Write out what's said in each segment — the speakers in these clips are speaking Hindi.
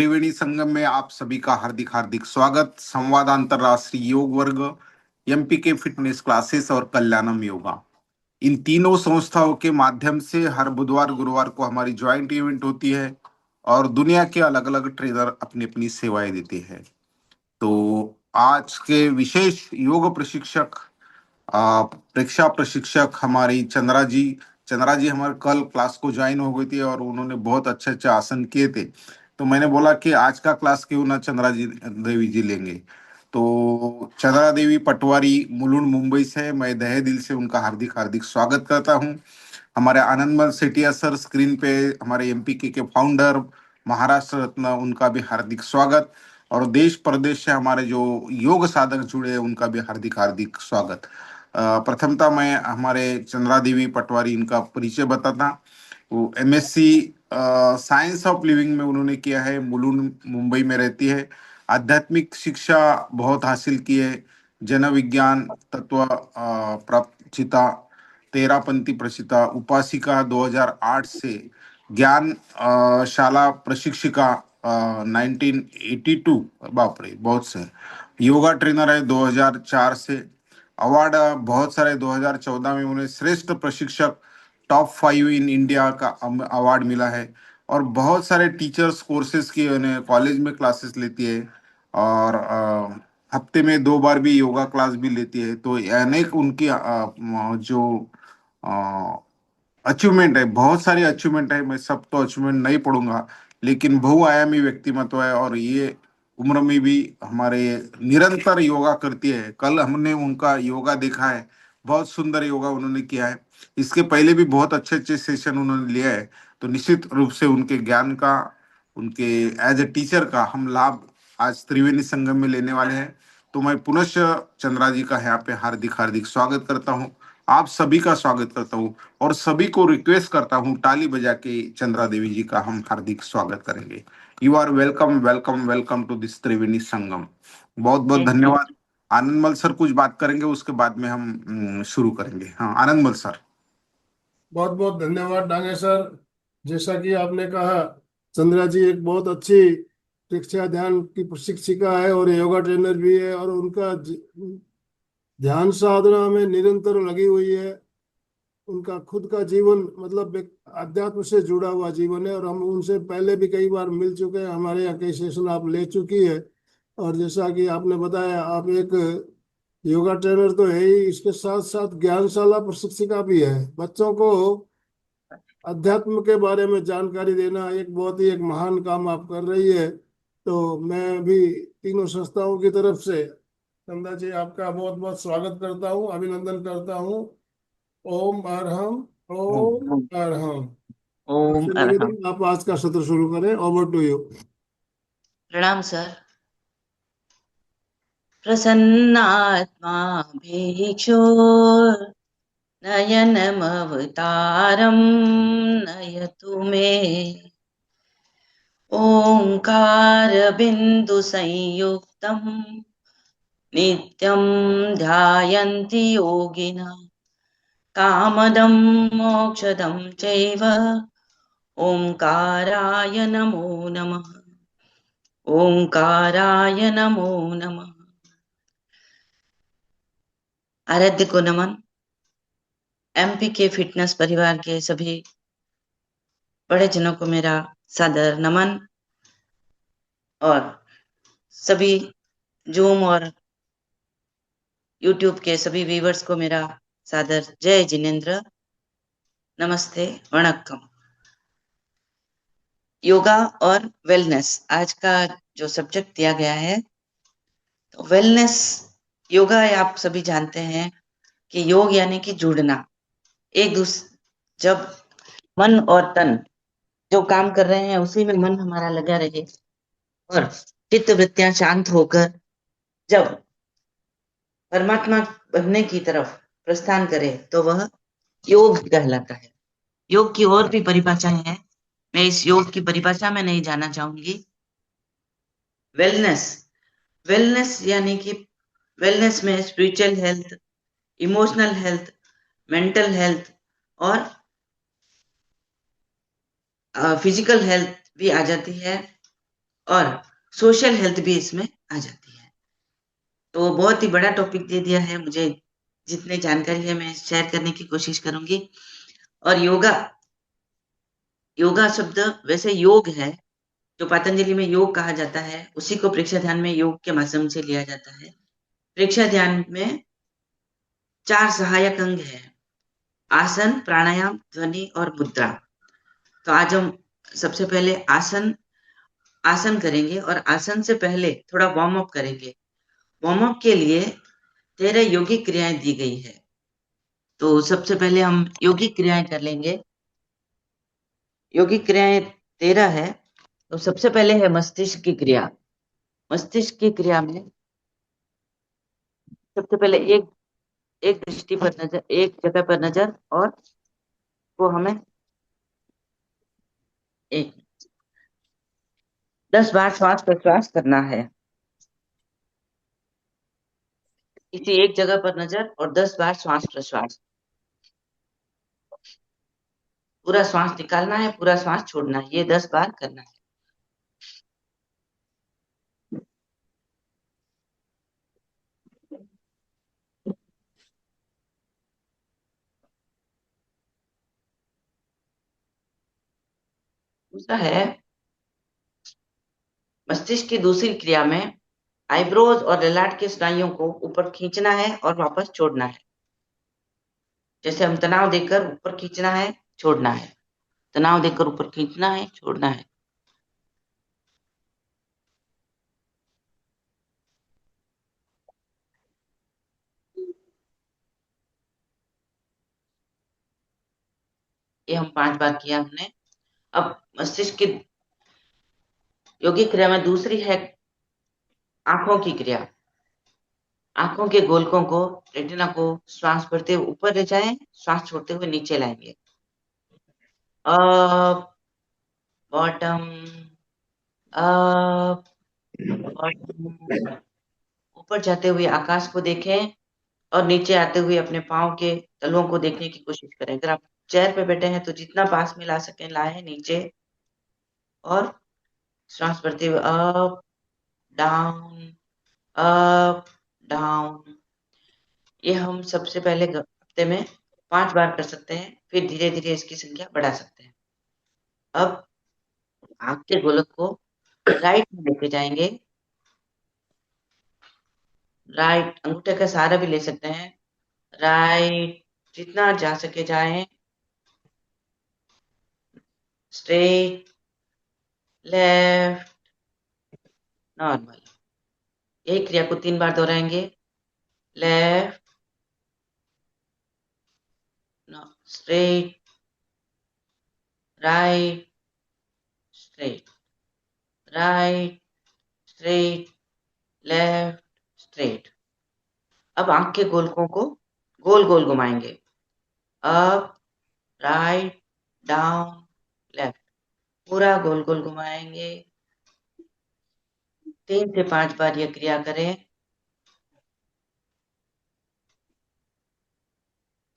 त्रिवेणी संगम में आप सभी का हार्दिक हार्दिक स्वागत। संवाद अंतरराष्ट्रीय योग वर्ग, एमपीके फिटनेस क्लासेस और कल्याणम योगा, इन तीनों संस्थाओं के माध्यम से हर बुधवार गुरुवार को हमारी ज्वाइंट इवेंट होती है और दुनिया के अलग अलग ट्रेनर अपनी अपनी सेवाएं देते हैं। तो आज के विशेष योग प्रशिक्षक, प्रेक्षा प्रशिक्षक हमारी चंद्रा जी हमारे कल क्लास को ज्वाइन हो गई थी और उन्होंने बहुत अच्छे अच्छे आसन किए थे। तो मैंने बोला कि आज का क्लास क्यों ना चंद्रा जी देवी जी लेंगे। तो चंद्रा देवी पटवारी मुलुंड मुंबई से मैं तहे दिल से उनका हार्दिक हार्दिक स्वागत करता हूं। हमारे आनंदमल सेठिया सर स्क्रीन पे, हमारे एमपीके के फाउंडर, महाराष्ट्र रत्न, उनका भी हार्दिक स्वागत। और देश प्रदेश से हमारे जो योग साधक जुड़े हैं उनका भी हार्दिक हार्दिक स्वागत। प्रथमतः मैं हमारे चंद्रा देवी पटवारी, इनका परिचय बताता। वो एमएससी साइंस ऑफ लिविंग में उन्होंने किया है, मुलुंड मुंबई में रहती है। आध्यात्मिक शिक्षा बहुत हासिल की है, जन विज्ञान तत्व प्रचिता, तेरापंथी प्रचिता, उपासिका 2008 से, ज्ञान शाला प्रशिक्षिका 1982, बाप रे बहुत से, योगा ट्रेनर है 2004 से। अवार्ड बहुत सारे, 2014 में उन्हें श्रेष्ठ प्रशिक्षक टॉप 5 इन इंडिया का अवार्ड मिला है। और बहुत सारे टीचर्स कोर्सेज की उन्हें कॉलेज में क्लासेस लेती है और हफ्ते में 2 बार भी योगा क्लास भी लेती है। तो अनेक उनकी जो अचीवमेंट है, बहुत सारी अचीवमेंट है। मैं सब तो अचीवमेंट नहीं पढ़ूंगा, लेकिन बहुआयामी व्यक्तिमत्व है और ये उम्र में भी हमारे निरंतर योगा करती है। कल हमने उनका योगा देखा है, बहुत सुंदर योगा उन्होंने किया है। इसके पहले भी बहुत अच्छे अच्छे सेशन उन्होंने लिया है। तो निश्चित रूप से उनके ज्ञान का, उनके एज ए टीचर का हम लाभ आज त्रिवेणी संगम में लेने वाले हैं। तो मैं पुनः चंद्रा जी का यहाँ पे हार्दिक हार्दिक स्वागत करता हूँ, आप सभी का स्वागत करता हूँ और सभी को रिक्वेस्ट करता हूँ ताली बजा के चंद्रा देवी जी का हम हार्दिक स्वागत करेंगे। You are welcome welcome welcome to this Triveni Sangam. बहुत बहुत धन्यवाद। आनंदमल सर कुछ बात करेंगे, उसके बाद में हम शुरू करेंगे। हाँ आनंदमल सर। बहुत बहुत धन्यवाद डांगे सर। जैसा कि आपने कहा, चंद्रा जी एक बहुत अच्छी शिक्षा ध्यान की प्रशिक्षिका है और योगा ट्रेनर भी है, और उनका ध्यान साधना में निरंतर लगी हुई है। उनका खुद का जीवन मतलब एक अध्यात्म से जुड़ा हुआ जीवन है, और हम उनसे पहले भी कई बार मिल चुके हैं। हमारे यहाँ कई सेशन आप ले चुकी है। और जैसा कि आपने बताया, आप एक योगा ट्रेनर तो है ही, इसके साथ साथ ज्ञानशाला प्रशिक्षिका भी है। बच्चों को अध्यात्म के बारे में जानकारी देना एक बहुत ही एक महान काम आप कर रही है। तो मैं भी तीनों संस्थाओं की तरफ से चंदा जी आपका बहुत बहुत स्वागत करता हूँ, अभिनंदन करता हूँ। ओम अरहम, ओम ओम अरहम। ओम आपसे अरहम। निवेदन, आप आज का सत्र शुरू करें। Over to you. प्रणाम सर। प्रसन्नात्मा भिक्षुर नयनमवतारं नयतु मे। ओंकार बिंदु संयुक्तं नित्यं ध्यायन्ति योगिनः कामदं मोक्षदं चैव। ओंकाराय नमो नमः। ओंकाराय नमो नमः। आराध्य को नमन। एमपीके फिटनेस परिवार के सभी बड़े जनों को मेरा सादर नमन, और सभी जूम और यूट्यूब के सभी व्यूवर्स को मेरा सादर जय जिनेन्द्र, नमस्ते, वणक्कम। योगा और वेलनेस आज का जो सब्जेक्ट दिया गया है। तो वेलनेस, योगा आप सभी जानते हैं कि योग यानी कि जुड़ना, एक दूसरे, जब मन और तन जो काम कर रहे हैं उसी में मन हमारा लगा रहे और चित्त वृत्तियां शांत होकर जब परमात्मा बनने की तरफ प्रस्थान करे तो वह योग कहलाता है। योग की और भी परिभाषाएं हैं, मैं इस योग की परिभाषा में नहीं जाना चाहूंगी। वेलनेस, वेलनेस यानी कि वेलनेस में spiritual health, emotional health, mental health और फिजिकल हेल्थ भी आ जाती है। और सोशल हेल्थ भी इसमें आ जाती है। तो बहुत ही बड़ा टॉपिक दे दिया है मुझे, जितनी जानकारी है मैं शेयर करने की कोशिश करूंगी। और योगा शब्द वैसे योग है, जो पतंजलि में योग कहा जाता है, उसी को प्रेक्षक ध्यान में योग के माध्यम से लिया जाता है। प्रेक्षक ध्यान में 4 सहायक अंग है: आसन, प्राणायाम, ध्वनि और मुद्रा। तो आज हम सबसे पहले आसन करेंगे और आसन से पहले थोड़ा वार्म अप करेंगे। वार्म अप के लिए 13 योगिक क्रियाएं दी गई है। तो सबसे पहले हम योगिक क्रियाएं कर लेंगे। योगिक क्रियाएं 13 है। तो सबसे पहले है मस्तिष्क की क्रिया। मस्तिष्क की क्रिया में सबसे पहले एक एक दृष्टि पर नजर, एक जगह पर नजर, और वो हमें एक 10 बार श्वास प्रश्वास करना है। किसी एक जगह पर नजर और 10 बार श्वास प्रश्वास। पूरा श्वास निकालना है, पूरा श्वास छोड़ना है, ये 10 बार करना है। दूसरा है मस्तिष्क की दूसरी क्रिया में आईब्रोज और ललाट के स्नायुओं को ऊपर खींचना है और वापस छोड़ना है। जैसे हम तनाव देकर ऊपर खींचना है, छोड़ना है, तनाव देकर ऊपर खींचना है, छोड़ना है। ये हम 5 बार किया हमने। अब मस्तिष्क की योगिक क्रिया में दूसरी है आंखों की क्रिया। आंखों के गोलकों को, रेटिना को श्वास भरते हुए ऊपर ले जाएं, श्वास छोड़ते हुए नीचे लाएंगे। Up, bottom, up, bottom. ऊपर जाते हुए आकाश को देखें और नीचे आते हुए अपने पाँव के तलुओं को देखने की कोशिश करें। अगर आप चेयर पे बैठे हैं तो जितना पास में ला सकें लाएं नीचे, और श्वास भरते हुए अप, डाउन, अप, डाउन। ये हम सबसे पहले हफ्ते में 5 बार कर सकते हैं, फिर धीरे धीरे इसकी संख्या बढ़ा सकते हैं। अब आँख के गोलक को राइट में लेके जाएंगे। राइट अंगूठे का सहारा भी ले सकते हैं। राइट, जितना जा सके जाएं। Straight, left, normal. यही क्रिया को 3 बार दोहराएंगे। Left, straight, right, straight, right, straight, left, straight. अब आंख के गोलकों को गोल गोल घुमाएंगे। अप, राइट, डाउन, लेफ्ट, पूरा गोल गोल घुमाएंगे। 3 से 5 बार यह क्रिया करें।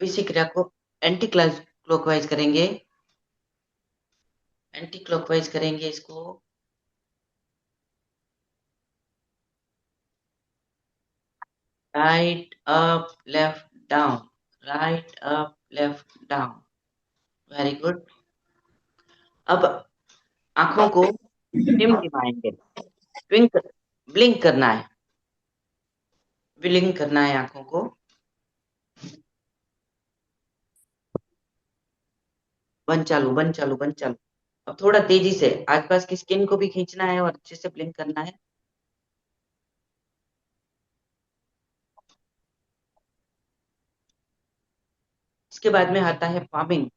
इसी क्रिया को एंटी क्लॉकवाइज करेंगे। एंटी क्लॉकवाइज करेंगे इसको। Right, up, left, down, right, up, left, down. Very good. अब आंखों को टिमटिमाएंगे। ब्लिंक ब्लिंक करना है। ब्लिंक करना है आंखों को। बंद चालू, बंद चालू, बंद चालू। अब थोड़ा तेजी से आसपास की स्किन को भी खींचना है और अच्छे से ब्लिंक करना है। इसके बाद में आता है पामिंग।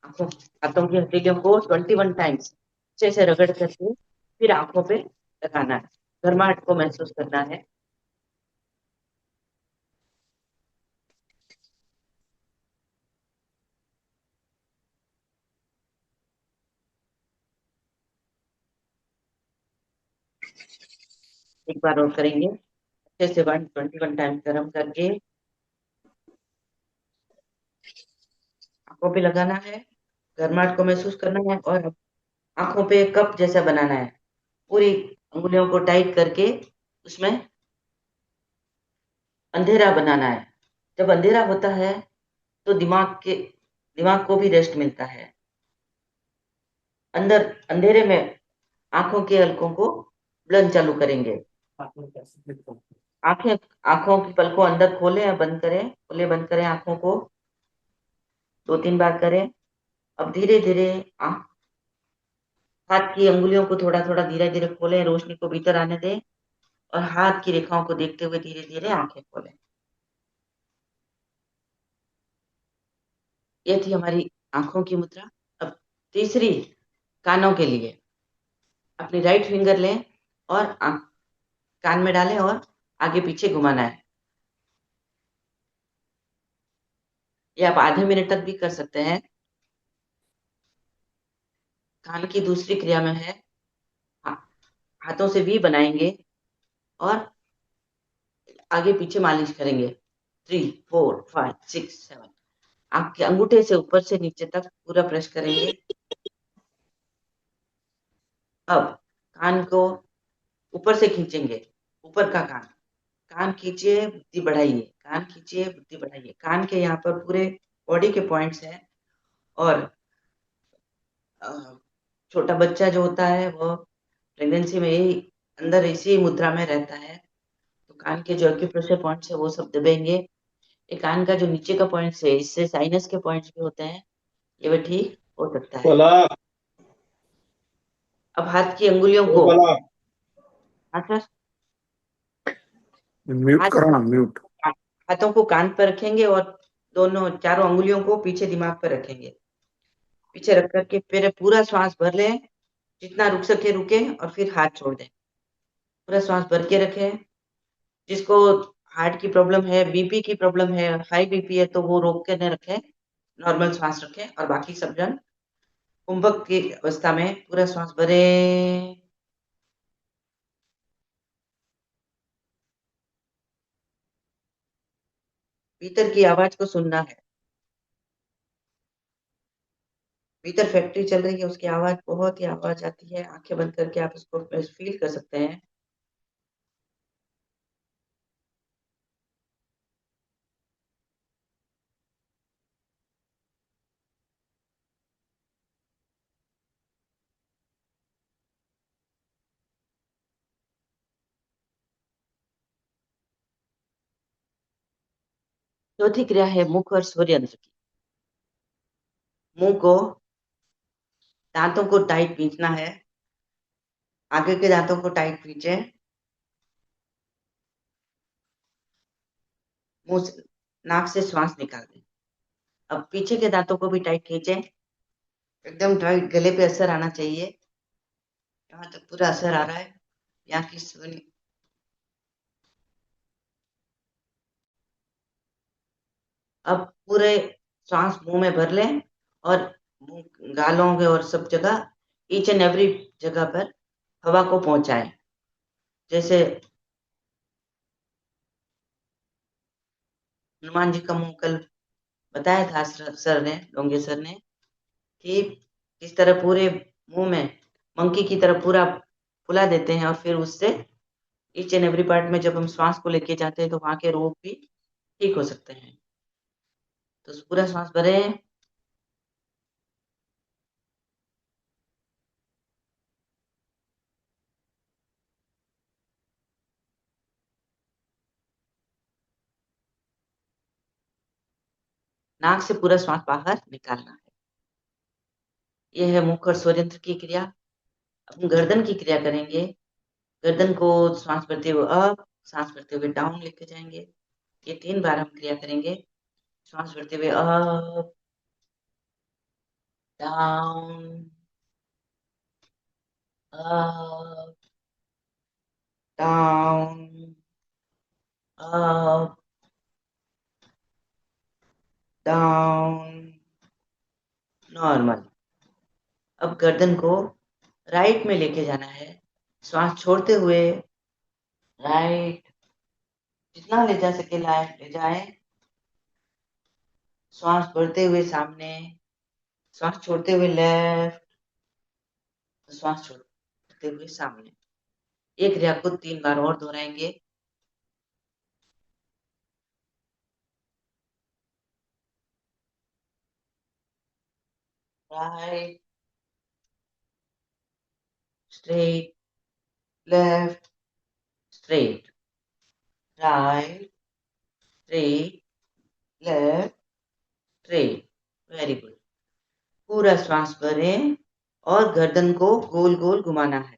आंखों हाथों की हथेलियों को 21 टाइम्स अच्छे से रगड़ करके फिर आंखों पे लगाना है। गर्माहट को महसूस करना है। एक बार और करेंगे अच्छे से 121 टाइम्स गर्म करके आंखों पे लगाना है। गर्माहट को महसूस करना है और आंखों पे कप जैसा बनाना है। पूरी अंगुलियों को टाइट करके उसमें अंधेरा बनाना है। जब अंधेरा होता है तो दिमाग को भी रेस्ट मिलता है। अंदर अंधेरे में आंखों के हलकों को बुलंद चालू करेंगे। आंखें आंखों की पलकों अंदर खोलें या बंद करें, खोले बंद करें आंखों को 2-3 बार करें। अब धीरे धीरे हाथ की अंगुलियों को थोड़ा थोड़ा धीरे धीरे खोलें, रोशनी को भीतर आने दें और हाथ की रेखाओं को देखते हुए धीरे धीरे आंखें खोलें। ये थी हमारी आंखों की मुद्रा। अब तीसरी, कानों के लिए अपनी राइट फिंगर लें और कान में डालें और आगे पीछे घुमाना है। ये आप आधे मिनट तक भी कर सकते हैं। कान की दूसरी क्रिया में है हाथों से वी बनाएंगे और आगे पीछे मालिश करेंगे 3 4 5 6 7। आपके अंगूठे से ऊपर से नीचे तक पूरा प्रेस करेंगे। अब कान को ऊपर से खींचेंगे, ऊपर का कान, कान खींचिए बुद्धि बढ़ाइए, कान खींचिए बुद्धि बढ़ाइए। कान के यहाँ पर पूरे बॉडी के पॉइंट्स हैं और छोटा बच्चा जो होता है वो प्रेगनेंसी में यही अंदर इसी मुद्रा में रहता है। तो कान के जो एक्यूप्रेशर पॉइंट्स है वो सब दबेंगे। ये कान का जो नीचे का पॉइंट्स है, इससे साइनस के पॉइंट्स भी होते हैं, ये भी ठीक हो सकता है। बोला अब हाथ की अंगुलियों वो को, बोला हाँ सर, म्यूट हाथ करो ना, म्यूट। हाथों को कान पर रखेंगे और दोनों चारों अंगुलियों को पीछे दिमाग पर रखेंगे। पीछे रख करके फिर पूरा श्वास भर लें, जितना रुक सके रुके और फिर हाथ छोड़ दें। पूरा श्वास भर के रखें। जिसको हार्ट की प्रॉब्लम है, बीपी की प्रॉब्लम है, हाई बीपी है, तो वो रोक के न रखें, नॉर्मल श्वास रखें। और बाकी सब जन कुंभक की अवस्था में पूरा श्वास भरे, भीतर की आवाज को सुनना है। भीतर फैक्ट्री चल रही है, उसकी आवाज बहुत ही आवाज आती है। आंखें बंद करके आप उसको फील कर सकते हैं। चौथी क्रिया है मुख और स्वर यंत्र की। मुंह को, दांतों को टाइट खींचना है, आगे के दांतों को टाइट खींचे, मुंह से, नाक से श्वास निकाल दें। अब पीछे के दांतों को भी टाइट खींचे, एकदम टाइट, गले पे असर आना चाहिए। यहाँ तक पूरा असर आ रहा है, यहाँ की सुनी। अब पूरे सांस मुंह में भर लें और गालों के और सब जगह, ईच एंड एवरी जगह पर हवा को पहुंचाएं। जैसे हनुमान जी का मुंह कल बताया था सर ने, डोंगे सर ने, कि इस तरह पूरे मुंह में मंकी की तरह पूरा फुला देते हैं और फिर उससे ईच एंड एवरी पार्ट में जब हम श्वास को लेके जाते हैं तो वहां के रोग भी ठीक हो सकते हैं। तो पूरा श्वास भरें, नाक से पूरा श्वास बाहर निकालना है। यह है मुख और स्वर यंत्र की क्रिया। अब हम गर्दन की क्रिया करेंगे। गर्दन को सांस भरते हुए अप, सांस भरते हुए डाउन लेके जाएंगे। ये 3 बार हम क्रिया करेंगे। सांस भरते हुए up, down, up, down, up, down, normal. अब गर्दन को राइट में लेके जाना है, श्वास छोड़ते हुए राइट, जितना ले जा सके लाइट ले जाए। श्वास भरते हुए सामने, श्वास छोड़ते हुए लेफ्ट, श्वास छोड़ते हुए सामने। एक क्रिया को 3 बार और दोहराएंगे। Right, straight, left, straight, right, straight, left, straight. Very good. पूरा श्वास भरें और गर्दन को गोल गोल घुमाना है।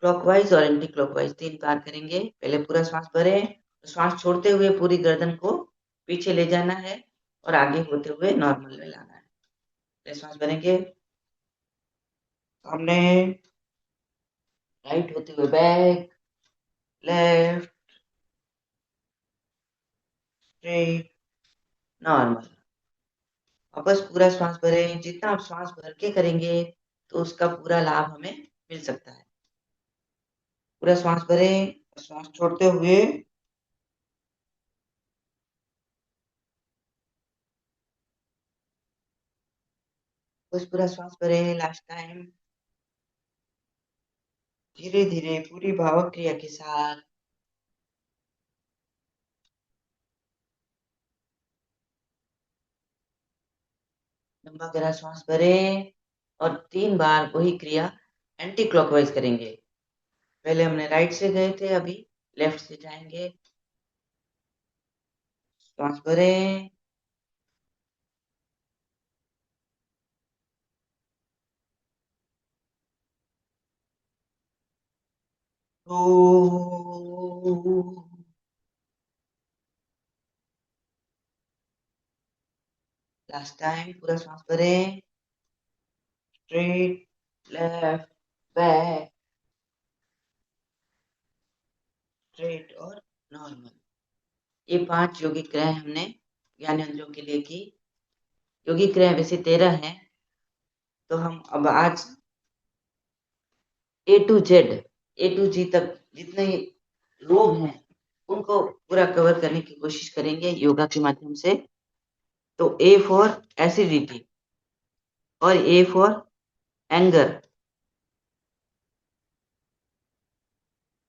क्लॉकवाइज और एंटी क्लॉकवाइज 3 बार करेंगे। पहले पूरा श्वास भरें, श्वास छोड़ते हुए पूरी गर्दन को पीछे ले जाना है और आगे होते हुए नॉर्मल में लाना है। पहले श्वास भरेंगे, सामने, राइट होते हुए बैक, लेफ्ट, स्ट्रेट, नॉर्मल। वापस पूरा श्वास भरें। जितना आप श्वास भर के करेंगे तो उसका पूरा लाभ हमें मिल सकता है। पूरा श्वास भरें, श्वास छोड़ते हुए बस पूरा श्वास भरें। लास्ट टाइम, धीरे धीरे पूरी भावक क्रिया के साथ। लंबा गहरा श्वास भरें और 3 बार वही क्रिया एंटी क्लॉकवाइज करेंगे। पहले हमने राइट से गए थे, अभी लेफ्ट से जाएंगे। श्वास भरें, लास्ट टाइम पूरा श्वास भरें। स्ट्रेट, लेफ्ट, बैक, स्ट्रेट और नॉर्मल। ये 5 योगिक क्रियाएं हमने ज्ञानेंद्रियों के लिए की। योगिक क्रियाएं वैसे 13 हैं, तो हम अब आज A to Z, A to G तक जितने रोग हैं उनको पूरा कवर करने की कोशिश करेंगे योगा के माध्यम से। तो A फॉर एसिडिटी और A for anger.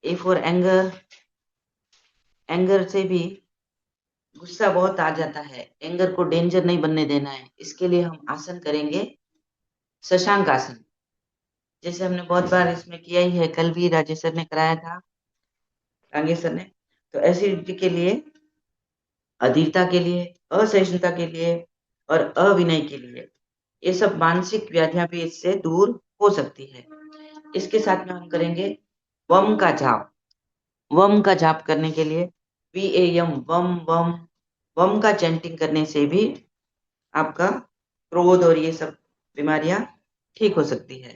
A for anger, anger से भी गुस्सा बहुत आ जाता है, एंगर को डेंजर नहीं बनने देना है। इसके लिए हम आसन करेंगे शशांक आसन, जैसे हमने बहुत बार इसमें किया ही है। कल भी राजेश सर ने कराया था, रांगे सर ने। तो एसिडिटी के लिए, अधीरता के लिए, असहिष्णुता के लिए और अविनय के लिए, ये सब मानसिक व्याधियां भी इससे दूर हो सकती है। इसके साथ में हम करेंगे वम का जाप। वम का जाप करने के लिए VAM, वम वम, वम का चैंटिंग करने से भी आपका क्रोध और ये सब बीमारियां ठीक हो सकती है।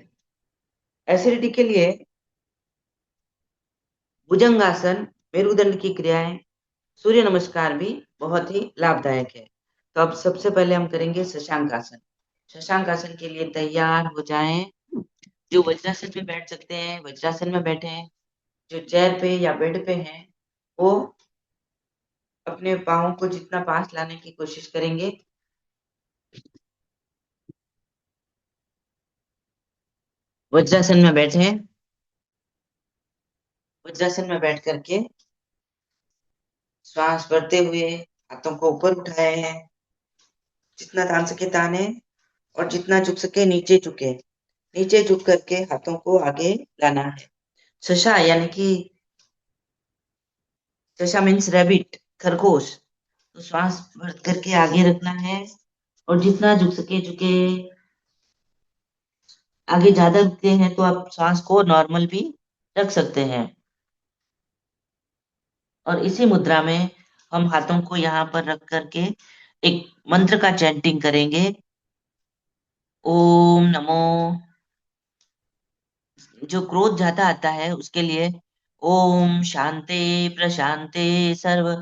एसिडिटी के लिए भुजंगासन, मेरुदंड की क्रियाएं, सूर्य नमस्कार भी बहुत ही लाभदायक है। तो अब सबसे पहले हम करेंगे शशांक आसन। शशांक आसन के लिए तैयार हो जाएं। जो वज्रासन में बैठ सकते हैं वज्रासन में बैठे, जो चेयर पे या बेड पे हैं वो अपने पाँव को जितना पास लाने की कोशिश करेंगे। वज्रासन में बैठे, वज्रासन में बैठ करके श्वास भरते हुए हाथों को ऊपर उठाए हैं, जितना तान सके ताने, और जितना झुक सके नीचे झुके। नीचे झुक करके हाथों को आगे लाना है। शशा यानी कि शशा मीन्स रैबिट, खरगोश। तो श्वास भर करके आगे रखना है और जितना झुक सके झुके। आगे ज्यादा रुकते हैं तो आप श्वास को नॉर्मल भी रख सकते हैं। और इसी मुद्रा में हम हाथों को यहाँ पर रख करके एक मंत्र का चैंटिंग करेंगे। ओम नमो, जो क्रोध ज्यादा आता है उसके लिए ओम शांते प्रशांते सर्व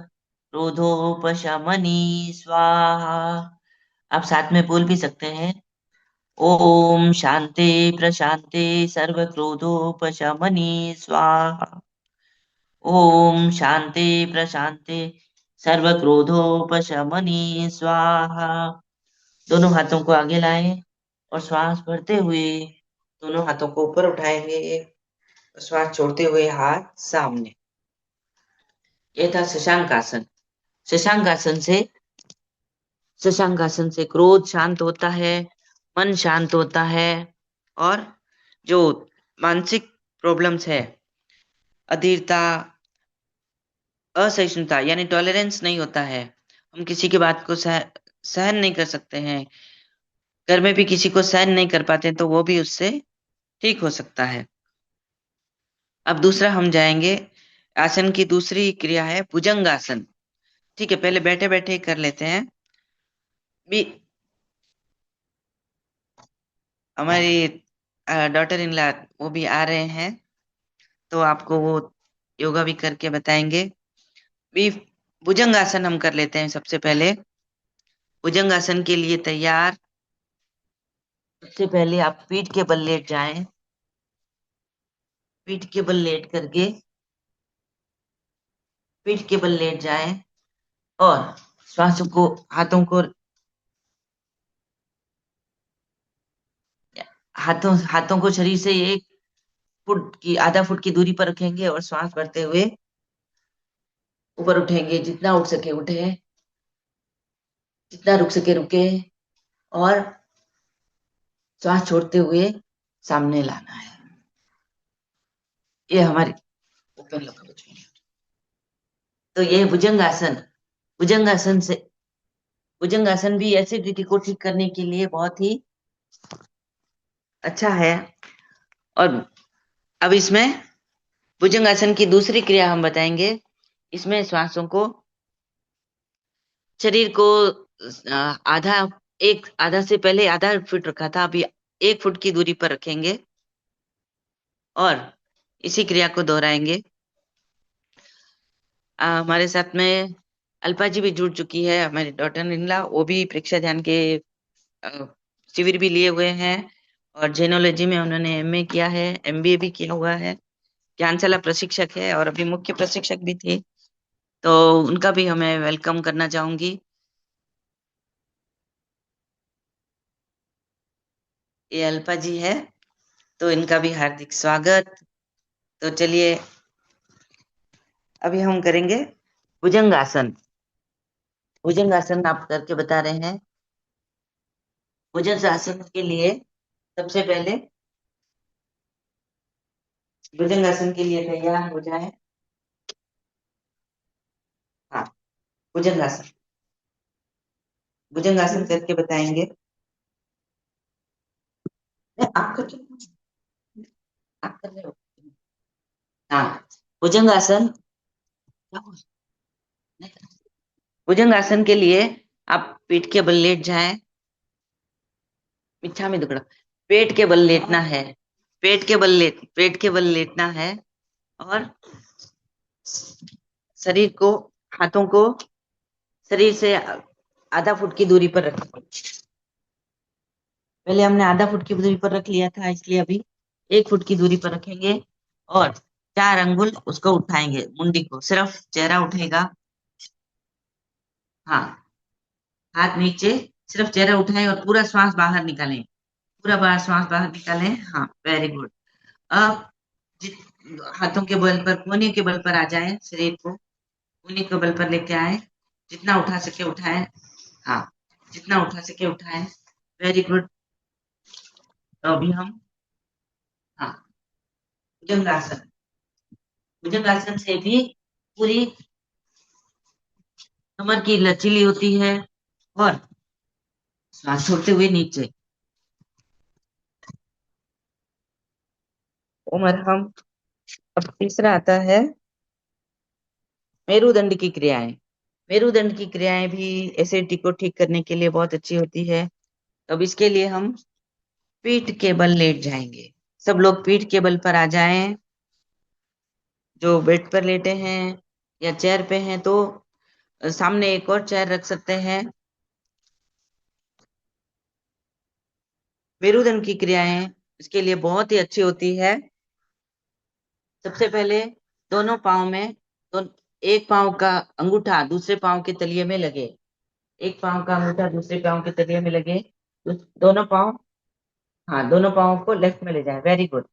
क्रोधोपशमनी स्वाहा। आप साथ में बोल भी सकते हैं, ओम शांते प्रशांते सर्व क्रोधोपशमनी स्वाहा। ओम शांति प्रशांति सर्व क्रोधोपशमनी स्वाहा। दोनों हाथों को आगे लाएं और श्वास भरते हुए दोनों हाथों को ऊपर उठाएंगे। तो श्वास छोड़ते हुए हाथ सामने। ये था शशांक आसन। शशांक आसन से शशांक आसन से क्रोध शांत होता है, मन शांत होता है, और जो मानसिक प्रॉब्लम्स है, अधीरता, असहिष्णुता यानी टॉलरेंस नहीं होता है, हम किसी की बात को सहन नहीं कर सकते हैं, घर में भी किसी को सहन नहीं कर पाते, तो वो भी उससे ठीक हो सकता है। अब दूसरा हम जाएंगे, आसन की दूसरी क्रिया है भुजंग आसन। ठीक है, पहले बैठे बैठे कर लेते हैं। भी हमारी डॉटर इन लॉ वो भी आ रहे हैं, तो आपको वो योगा भी करके बताएंगे। भी भुजंग आसन हम कर लेते हैं सबसे पहले। भुजंग आसन के लिए तैयार। सबसे पहले आप पीठ के बल लेट जाएं। पीठ के बल लेट करके पीठ के बल लेट जाएं और श्वासों को हाथों को शरीर से 1 फुट की आधा फुट की दूरी पर रखेंगे और श्वास भरते हुए ऊपर उठेंगे। जितना उठ सके उठे, जितना रुक सके रुके, और श्वास छोड़ते हुए सामने लाना है। ये हमारी ओपन लोकल है। तो ये भुजंग आसन। भुजंग आसन से भुजंग आसन भी एसिडिटी को ठीक करने के लिए बहुत ही अच्छा है। और अब इसमें भुजंग आसन की दूसरी क्रिया हम बताएंगे। इसमें श्वासों को शरीर को आधा आधा से पहले आधा फुट रखा था, अभी 1 फुट की दूरी पर रखेंगे और इसी क्रिया को दोहराएंगे। हमारे साथ में अल्पा जी भी जुड़ चुकी है, हमारी डॉटर इन लॉ। वो भी परीक्षा ध्यान के शिविर भी लिए हुए हैं और जेनोलॉजी में उन्होंने एमए किया है, एमबीए भी किया हुआ है, ज्ञानशाला प्रशिक्षक है और अभी मुख्य प्रशिक्षक भी थी। तो उनका भी हमें वेलकम करना चाहूंगी। ये अल्पा जी है, तो इनका भी हार्दिक स्वागत। तो चलिए अभी हम करेंगे भुजंग आसन। भुजंग आसन आप करके बता रहे हैं। भुजंग आसन के लिए सबसे पहले भुजंग आसन के लिए तैयार हो जाए। हाँ, भुजंग आसन। भुजंग आसन करके बताएंगे। आप कर आप कर रहे हो। हाँ, भुजंग आसन। भुजंग आसन के लिए आप पीठ के बल लेट जाएं। मिच्छा में दुकड़ा। पेट के बल लेटना है। पेट के बल लेटना है और शरीर को हाथों को शरीर से आधा फुट की दूरी पर रखें। पहले हमने आधा फुट की दूरी पर रख लिया था, इसलिए अभी 1 फुट की दूरी पर रखेंगे और 4 अंगुल उसको उठाएंगे। मुंडी को सिर्फ चेहरा उठेगा। हाँ, हाथ नीचे, सिर्फ चेहरा उठाएं और पूरा श्वास बाहर निकालें। पूरा बाहर श्वास बाहर निकालें। हाँ, वेरी गुड। अब हाथों के बल पर, कोहनी के बल पर आ जाएं। शरीर को कोहनी के बल पर लेके आए। जितना उठा सके उठाएं। हाँ, जितना उठा सके उठाएं। Very good. तो अभी हम, हाँ, भुजंग आसन। भुजंग आसन से भी पूरी कमर की लचीली होती है और श्वास छोड़ते हुए नीचे। उमर हम, अब तीसरा आता है मेरुदंड की क्रियाएं। मेरुदंड की क्रियाएं भी एसिडिटी को ठीक करने के लिए बहुत अच्छी होती है। अब इसके लिए हम पीठ के बल लेट जाएंगे। सब लोग पीठ के बल पर आ जाएं। जो बेड पर लेटे हैं या चेयर पे हैं, तो सामने एक और चेयर रख सकते हैं। मेरुदंड की क्रियाएं इसके लिए बहुत ही अच्छी होती है। सबसे पहले दोनों पाँव में, एक पाँव का अंगूठा दूसरे पाँव के तलिए में लगे। एक पाँव का अंगूठा दूसरे पाँव के तलिए में लगे। दोनों पाँव, हाँ, दोनों पाँव को लेफ्ट में ले जाए। Very good.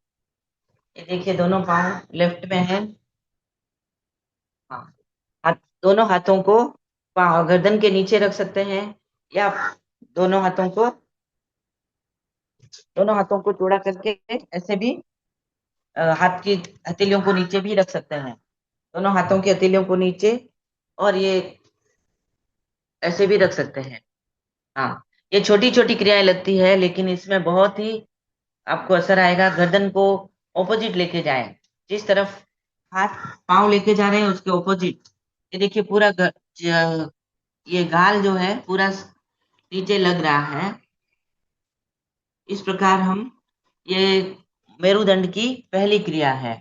ये देखिए दोनों पाँव लेफ्ट में है। हाँ, हाथ, दोनों हाथों को पाँव गर्दन के नीचे रख सकते हैं, या दोनों हाथों को चौड़ा करके ऐसे भी हाथ की हथेलियों को नीचे भी रख सकते हैं। दोनों हाथों की हथेलियों को नीचे, और ये ऐसे भी रख सकते हैं। हाँ, ये छोटी छोटी क्रियाएं लगती है, लेकिन इसमें बहुत ही आपको असर आएगा। गर्दन को ऑपोजिट लेके जाएं, जिस तरफ हाथ पांव लेके जा रहे हैं उसके ऑपोजिट। ये देखिए पूरा ये गाल जो है पूरा नीचे लग रहा है। इस प्रकार हम, ये मेरुदंड की पहली क्रिया है।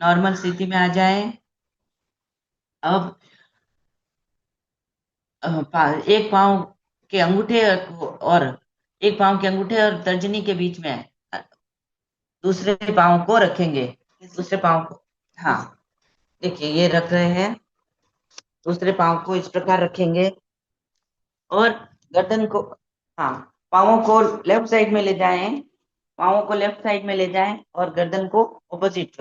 नॉर्मल स्थिति में आ जाए। अब एक पाँव के अंगूठे और एक पाँव के अंगूठे और तर्जनी के बीच में दूसरे पाँव को रखेंगे। दूसरे पाँव को, हाँ देखिए ये रख रहे हैं। दूसरे पाँव को इस प्रकार रखेंगे और गर्दन को, हाँ, पाँवों को लेफ्ट साइड में ले जाएं। पाँवों को लेफ्ट साइड में ले जाएं और गर्दन को ऑपोजिट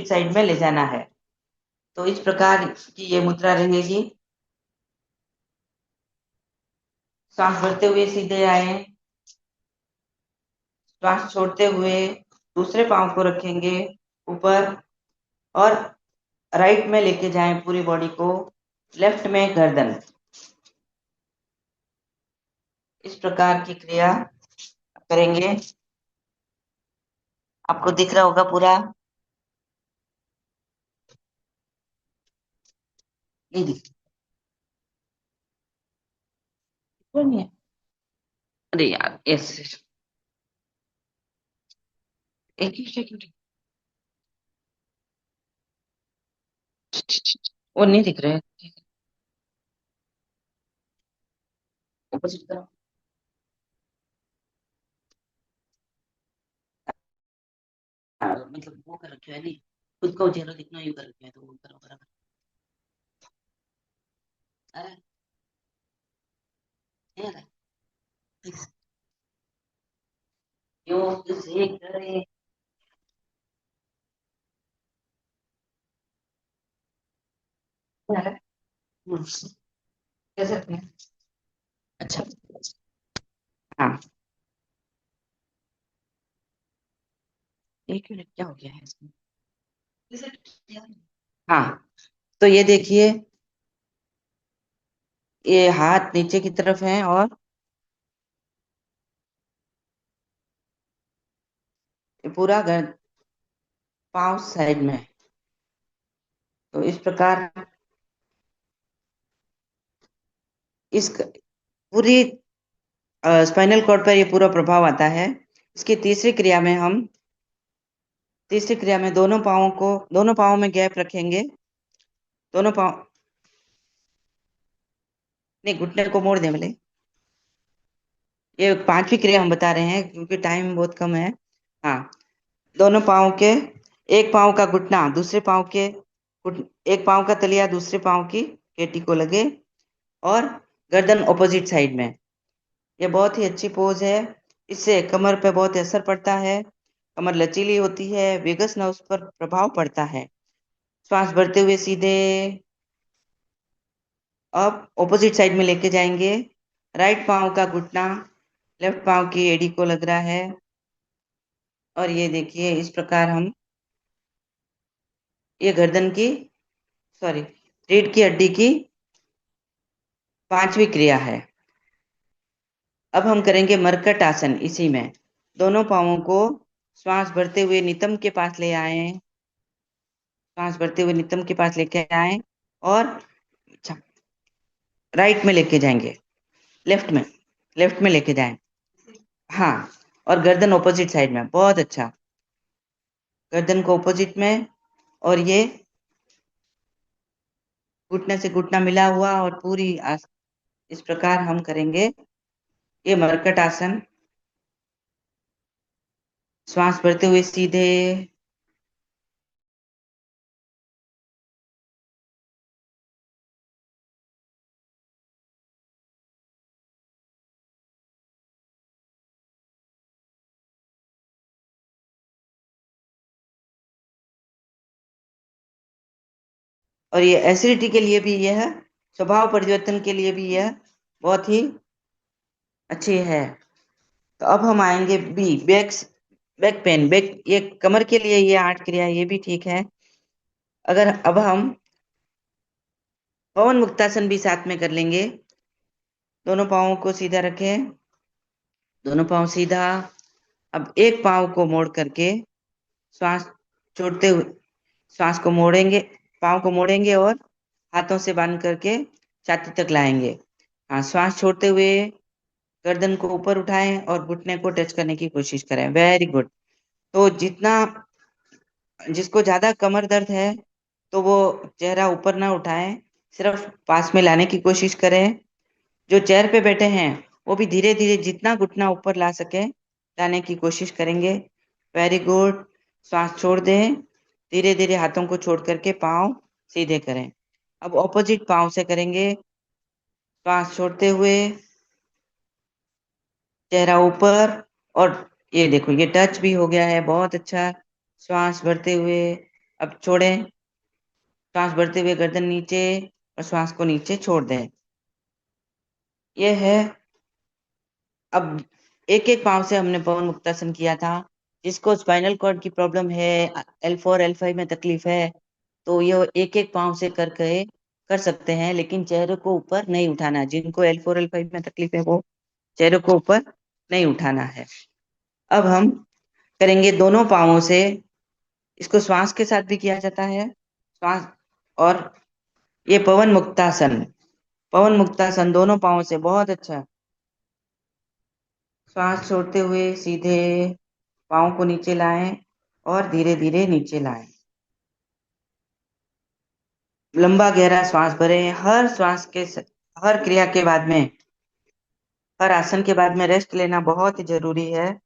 साइड में ले जाना है। तो इस प्रकार की ये मुद्रा रहेगी। सांस भरते हुए सीधे आए, श्वास छोड़ते हुए दूसरे पाँव को रखेंगे ऊपर और राइट में लेके जाएं पूरी बॉडी को, लेफ्ट में गर्दन। इस प्रकार की क्रिया करेंगे। आपको दिख रहा होगा पूरा, ये दिख नहीं है? अरे यार, यस, एक ही सेकंड, वो नहीं दिख रहे हैं। ऑपोजिट करो। मतलब वो कर रखे है नहीं, खुद को चेहरा दिखना यू कर रखे है, तो वो करो बराबर। अरे यार, क्यों किसे करे? यार, कैसे रखना है? अच्छा, हाँ, एक मिनट, क्या हो गया है इसमें? हाँ, तो ये देखिए, ये हाथ नीचे की तरफ है और ये पूरा पांव साइड में है। तो इस प्रकार इस पूरी स्पाइनल कॉर्ड पर ये पूरा प्रभाव आता है। इसकी तीसरी क्रिया में दोनों पाँवों में गैप रखेंगे। दोनों पाँव नहीं, घुटने को मोड़ दें भले। ये पांचवी क्रिया हम बता रहे हैं क्योंकि टाइम बहुत कम है। हाँ, दोनों पाँव के, एक पाँव का घुटना दूसरे पाँव के एक पाँव का तलिया दूसरे पाँव की पेटी को लगे और गर्दन ऑपोजिट साइड में। यह बहुत ही अच्छी पोज है। इससे कमर पे बहुत असर पड़ता है, कमर लचीली होती है, वेगस नर्व्स पर प्रभाव पड़ता है। श्वास भरते हुए सीधे अब ऑपोजिट साइड में लेके जाएंगे। राइट पाँव का घुटना लेफ्ट पाँव की एड़ी को लग रहा है और ये देखिए इस प्रकार हम, ये गर्दन की, सॉरी, रीढ़ की हड्डी की पांचवी क्रिया है। अब हम करेंगे मरकट आसन। इसी में दोनों पाँवों को श्वास भरते हुए नितंब के पास ले आए, श्वास भरते हुए नितंब के पास लेके आए और अच्छा, राइट में लेके जाएंगे, लेफ्ट में लेके जाएं। हाँ, और गर्दन ऑपोजिट साइड में। बहुत अच्छा, गर्दन को ऑपोजिट में, और ये घुटने से घुटना मिला हुआ और पूरी इस प्रकार हम करेंगे ये मरकट आसन। श्वास भरते हुए सीधे और ये एसिडिटी के लिए भी यह, स्वभाव परिवर्तन के लिए भी यह बहुत ही अच्छी है। तो अब हम आएंगे बी, बैक पेन। ये कमर के लिए ये 8 क्रिया, ये भी ठीक है। अगर अब हम पवन मुक्तासन भी साथ में कर लेंगे। दोनों पाँवों को सीधा रखें, दोनों पाँव सीधा। अब एक पाँव को मोड़ करके श्वास छोड़ते हुए श्वास को मोड़ेंगे, पाँव को मोड़ेंगे और हाथों से बांध करके छाती तक लाएंगे। हाँ, श्वास छोड़ते हुए गर्दन को ऊपर उठाएं और घुटने को टच करने की कोशिश करें। Very good. तो जिसको ज्यादा कमर दर्द है तो वो चेहरा ऊपर ना उठाएं, सिर्फ पास में लाने की कोशिश करें। जो चेयर पे बैठे हैं वो भी धीरे धीरे जितना घुटना ऊपर ला सके लाने की कोशिश करेंगे। Very good. श्वास छोड़ दें, धीरे धीरे हाथों को छोड़ करके पाँव सीधे करें। अब ऑपोजिट पाँव से करेंगे। श्वास छोड़ते हुए चेहरा ऊपर, और ये देखो ये टच भी हो गया है, बहुत अच्छा। श्वास भरते हुए अब छोड़ें, श्वास भरते हुए गर्दन नीचे और श्वास को नीचे छोड़ दें। ये है। अब एक एक पाँव से हमने पवन मुक्तासन किया था। जिसको स्पाइनल कॉर्ड की प्रॉब्लम है, L4 L5 में तकलीफ है, तो ये एक एक पाँव से कर सकते हैं, लेकिन चेहरे को ऊपर नहीं उठाना। जिनको L4 L5 में तकलीफ है वो चेहरे को ऊपर नहीं उठाना है। अब हम करेंगे दोनों पाँवों से। इसको श्वास के साथ भी किया जाता है, श्वास। और ये पवन मुक्तासन दोनों पाँवों से, बहुत अच्छा। श्वास छोड़ते हुए सीधे पाँव को नीचे लाएं और धीरे धीरे नीचे लाएं। लंबा गहरा श्वास भरें। हर क्रिया के बाद में, हर आसन के बाद में रेस्ट लेना बहुत ही जरूरी है।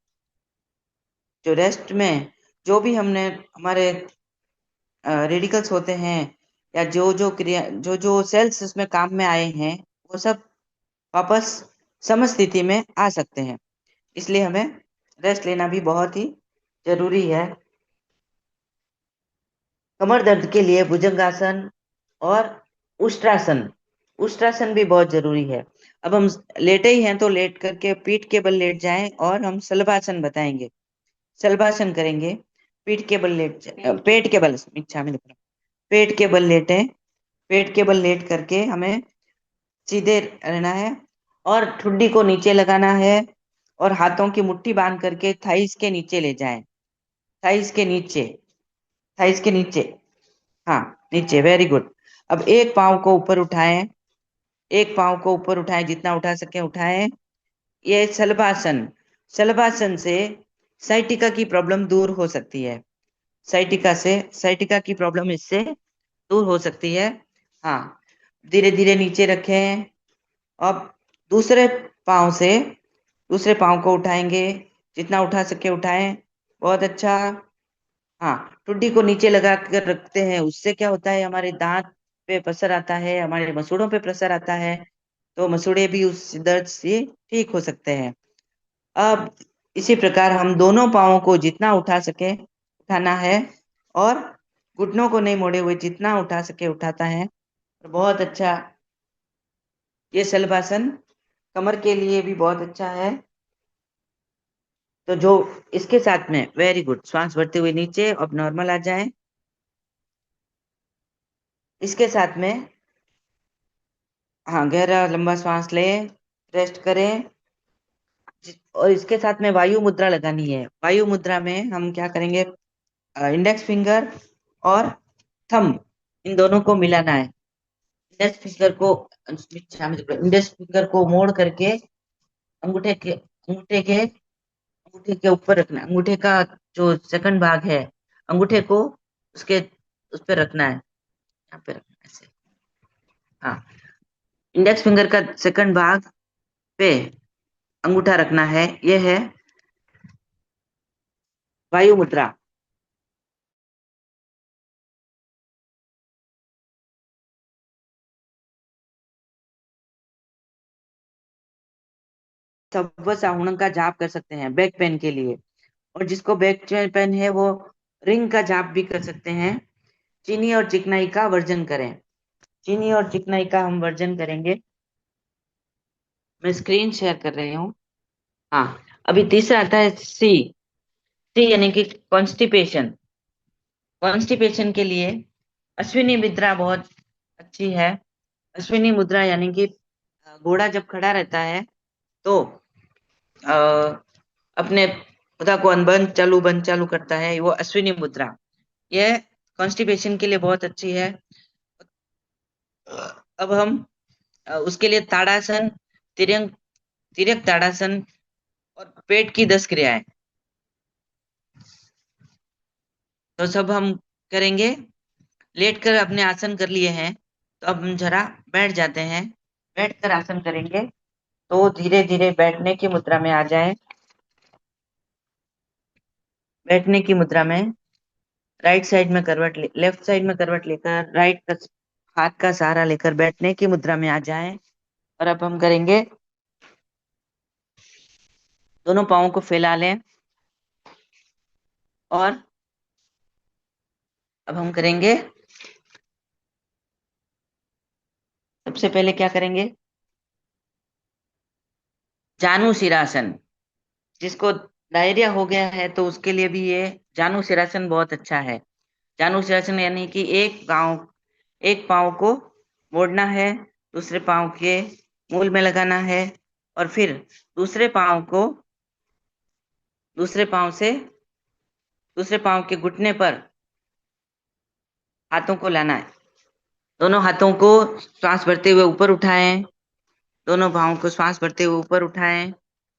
जो रेस्ट में जो भी हमने हमारे रेडिकल्स होते हैं, या जो सेल्स इसमें काम में आए हैं, वो सब वापस सम स्थिति में आ सकते हैं। इसलिए हमें रेस्ट लेना भी बहुत ही जरूरी है। कमर दर्द के लिए भुजंगासन और उष्ट्रासन भी बहुत जरूरी है। अब हम लेटे ही हैं तो लेट करके पीठ के बल लेट जाएं और हम शलभासन बताएंगे। शलभासन करेंगे। पीठ के बल पेट के बल, इच्छा में पेट के बल लेटे। पेट के बल लेट करके हमें सीधे रहना है और ठुड्डी को नीचे लगाना है और हाथों की मुट्ठी बांध करके थाइस के नीचे ले जाएं। थाइस के नीचे, थाइस के नीचे, हाँ नीचे। Very good. अब एक पाँव को ऊपर उठाएं, एक पाँव को ऊपर उठाएं, जितना उठा सके उठाएं। ये शलभासन से साइटिका की प्रॉब्लम दूर हो सकती है। साइटिका की प्रॉब्लम इससे दूर हो सकती है। हाँ, धीरे धीरे नीचे रखें। अब दूसरे दूसरे पाँव को उठाएंगे, जितना उठा सके उठाएं। बहुत अच्छा। हाँ, ठुड्डी को नीचे लगा कर रखते हैं। उससे क्या होता है, हमारे दांत पे प्रेशर आता है, हमारे मसूड़ों पे प्रेशर आता है, तो मसूड़े भी उस दर्द से ठीक हो सकते हैं। अब इसी प्रकार हम दोनों पाँवों को जितना उठा सके उठाना है और घुटनों को नहीं मोड़े हुए जितना उठा सके उठाता है। बहुत अच्छा। ये शलभासन कमर के लिए भी बहुत अच्छा है। तो जो इसके साथ में, वेरी गुड, श्वास भरते हुए नीचे, अब नॉर्मल आ जाए। इसके साथ में हाँ, गहरा लंबा श्वास लें, रेस्ट करें। और इसके साथ में वायु मुद्रा लगानी है। वायु मुद्रा में हम क्या करेंगे, इंडेक्स फिंगर और थंब, इन दोनों को मिलाना है। इंडेक्स फिंगर को मोड़ करके अंगूठे के ऊपर रखना है। अंगूठे का जो सेकंड भाग है, अंगूठे को उसके उस पर रखना है, यहाँ पे रखना है ऐसे। हाँ, इंडेक्स फिंगर का सेकंड भाग पे अंगूठा रखना है। यह है वायु मुद्रा। सव्व साहुणम का जाप कर सकते हैं बैक पेन के लिए। और जिसको बैक पेन है वो रिंग का जाप भी कर सकते हैं। चीनी और चिकनाई का वर्जन करें। चीनी और चिकनाई का हम वर्जन करेंगे। मैं स्क्रीन शेयर कर रही हूँ। हाँ, अभी तीसरा आता है सी। सी यानी कि कॉन्स्टिपेशन। कॉन्स्टिपेशन के लिए अश्विनी मुद्रा बहुत अच्छी है। अश्विनी मुद्रा यानी कि घोड़ा जब खड़ा रहता है तो अ, अपने पौधा को बंद चालू करता है, वो अश्विनी मुद्रा। यह कॉन्स्टिपेशन के लिए बहुत अच्छी है। अब हम उसके लिए ताड़ासन, तिर्यक तिर्यक ताड़ासन और पेट की 10 क्रियाएं तो सब हम करेंगे। लेटकर अपने आसन कर लिए हैं, तो अब हम जरा बैठ जाते हैं। बैठकर आसन करेंगे तो धीरे धीरे बैठने की मुद्रा में आ जाए। बैठने की मुद्रा में राइट साइड में करवट लेफ्ट साइड में करवट लेकर राइट का हाथ का सहारा लेकर बैठने की मुद्रा में आ जाए। और अब हम करेंगे, दोनों पाँवों को फैला लें। और अब हम करेंगे, सबसे पहले क्या करेंगे, जानु सिरासन। जिसको डायरिया हो गया है तो उसके लिए भी ये जानु सिरासन बहुत अच्छा है। जानु सिरासन यानी कि एक पाँव को मोड़ना है, दूसरे पाँव के मूल में लगाना है, और फिर दूसरे पाँव को दूसरे पाँव से दूसरे पाँव के घुटने पर हाथों को लाना है। दोनों हाथों को श्वास भरते हुए ऊपर उठाएं। दोनों पाँव को श्वास भरते हुए ऊपर उठाएं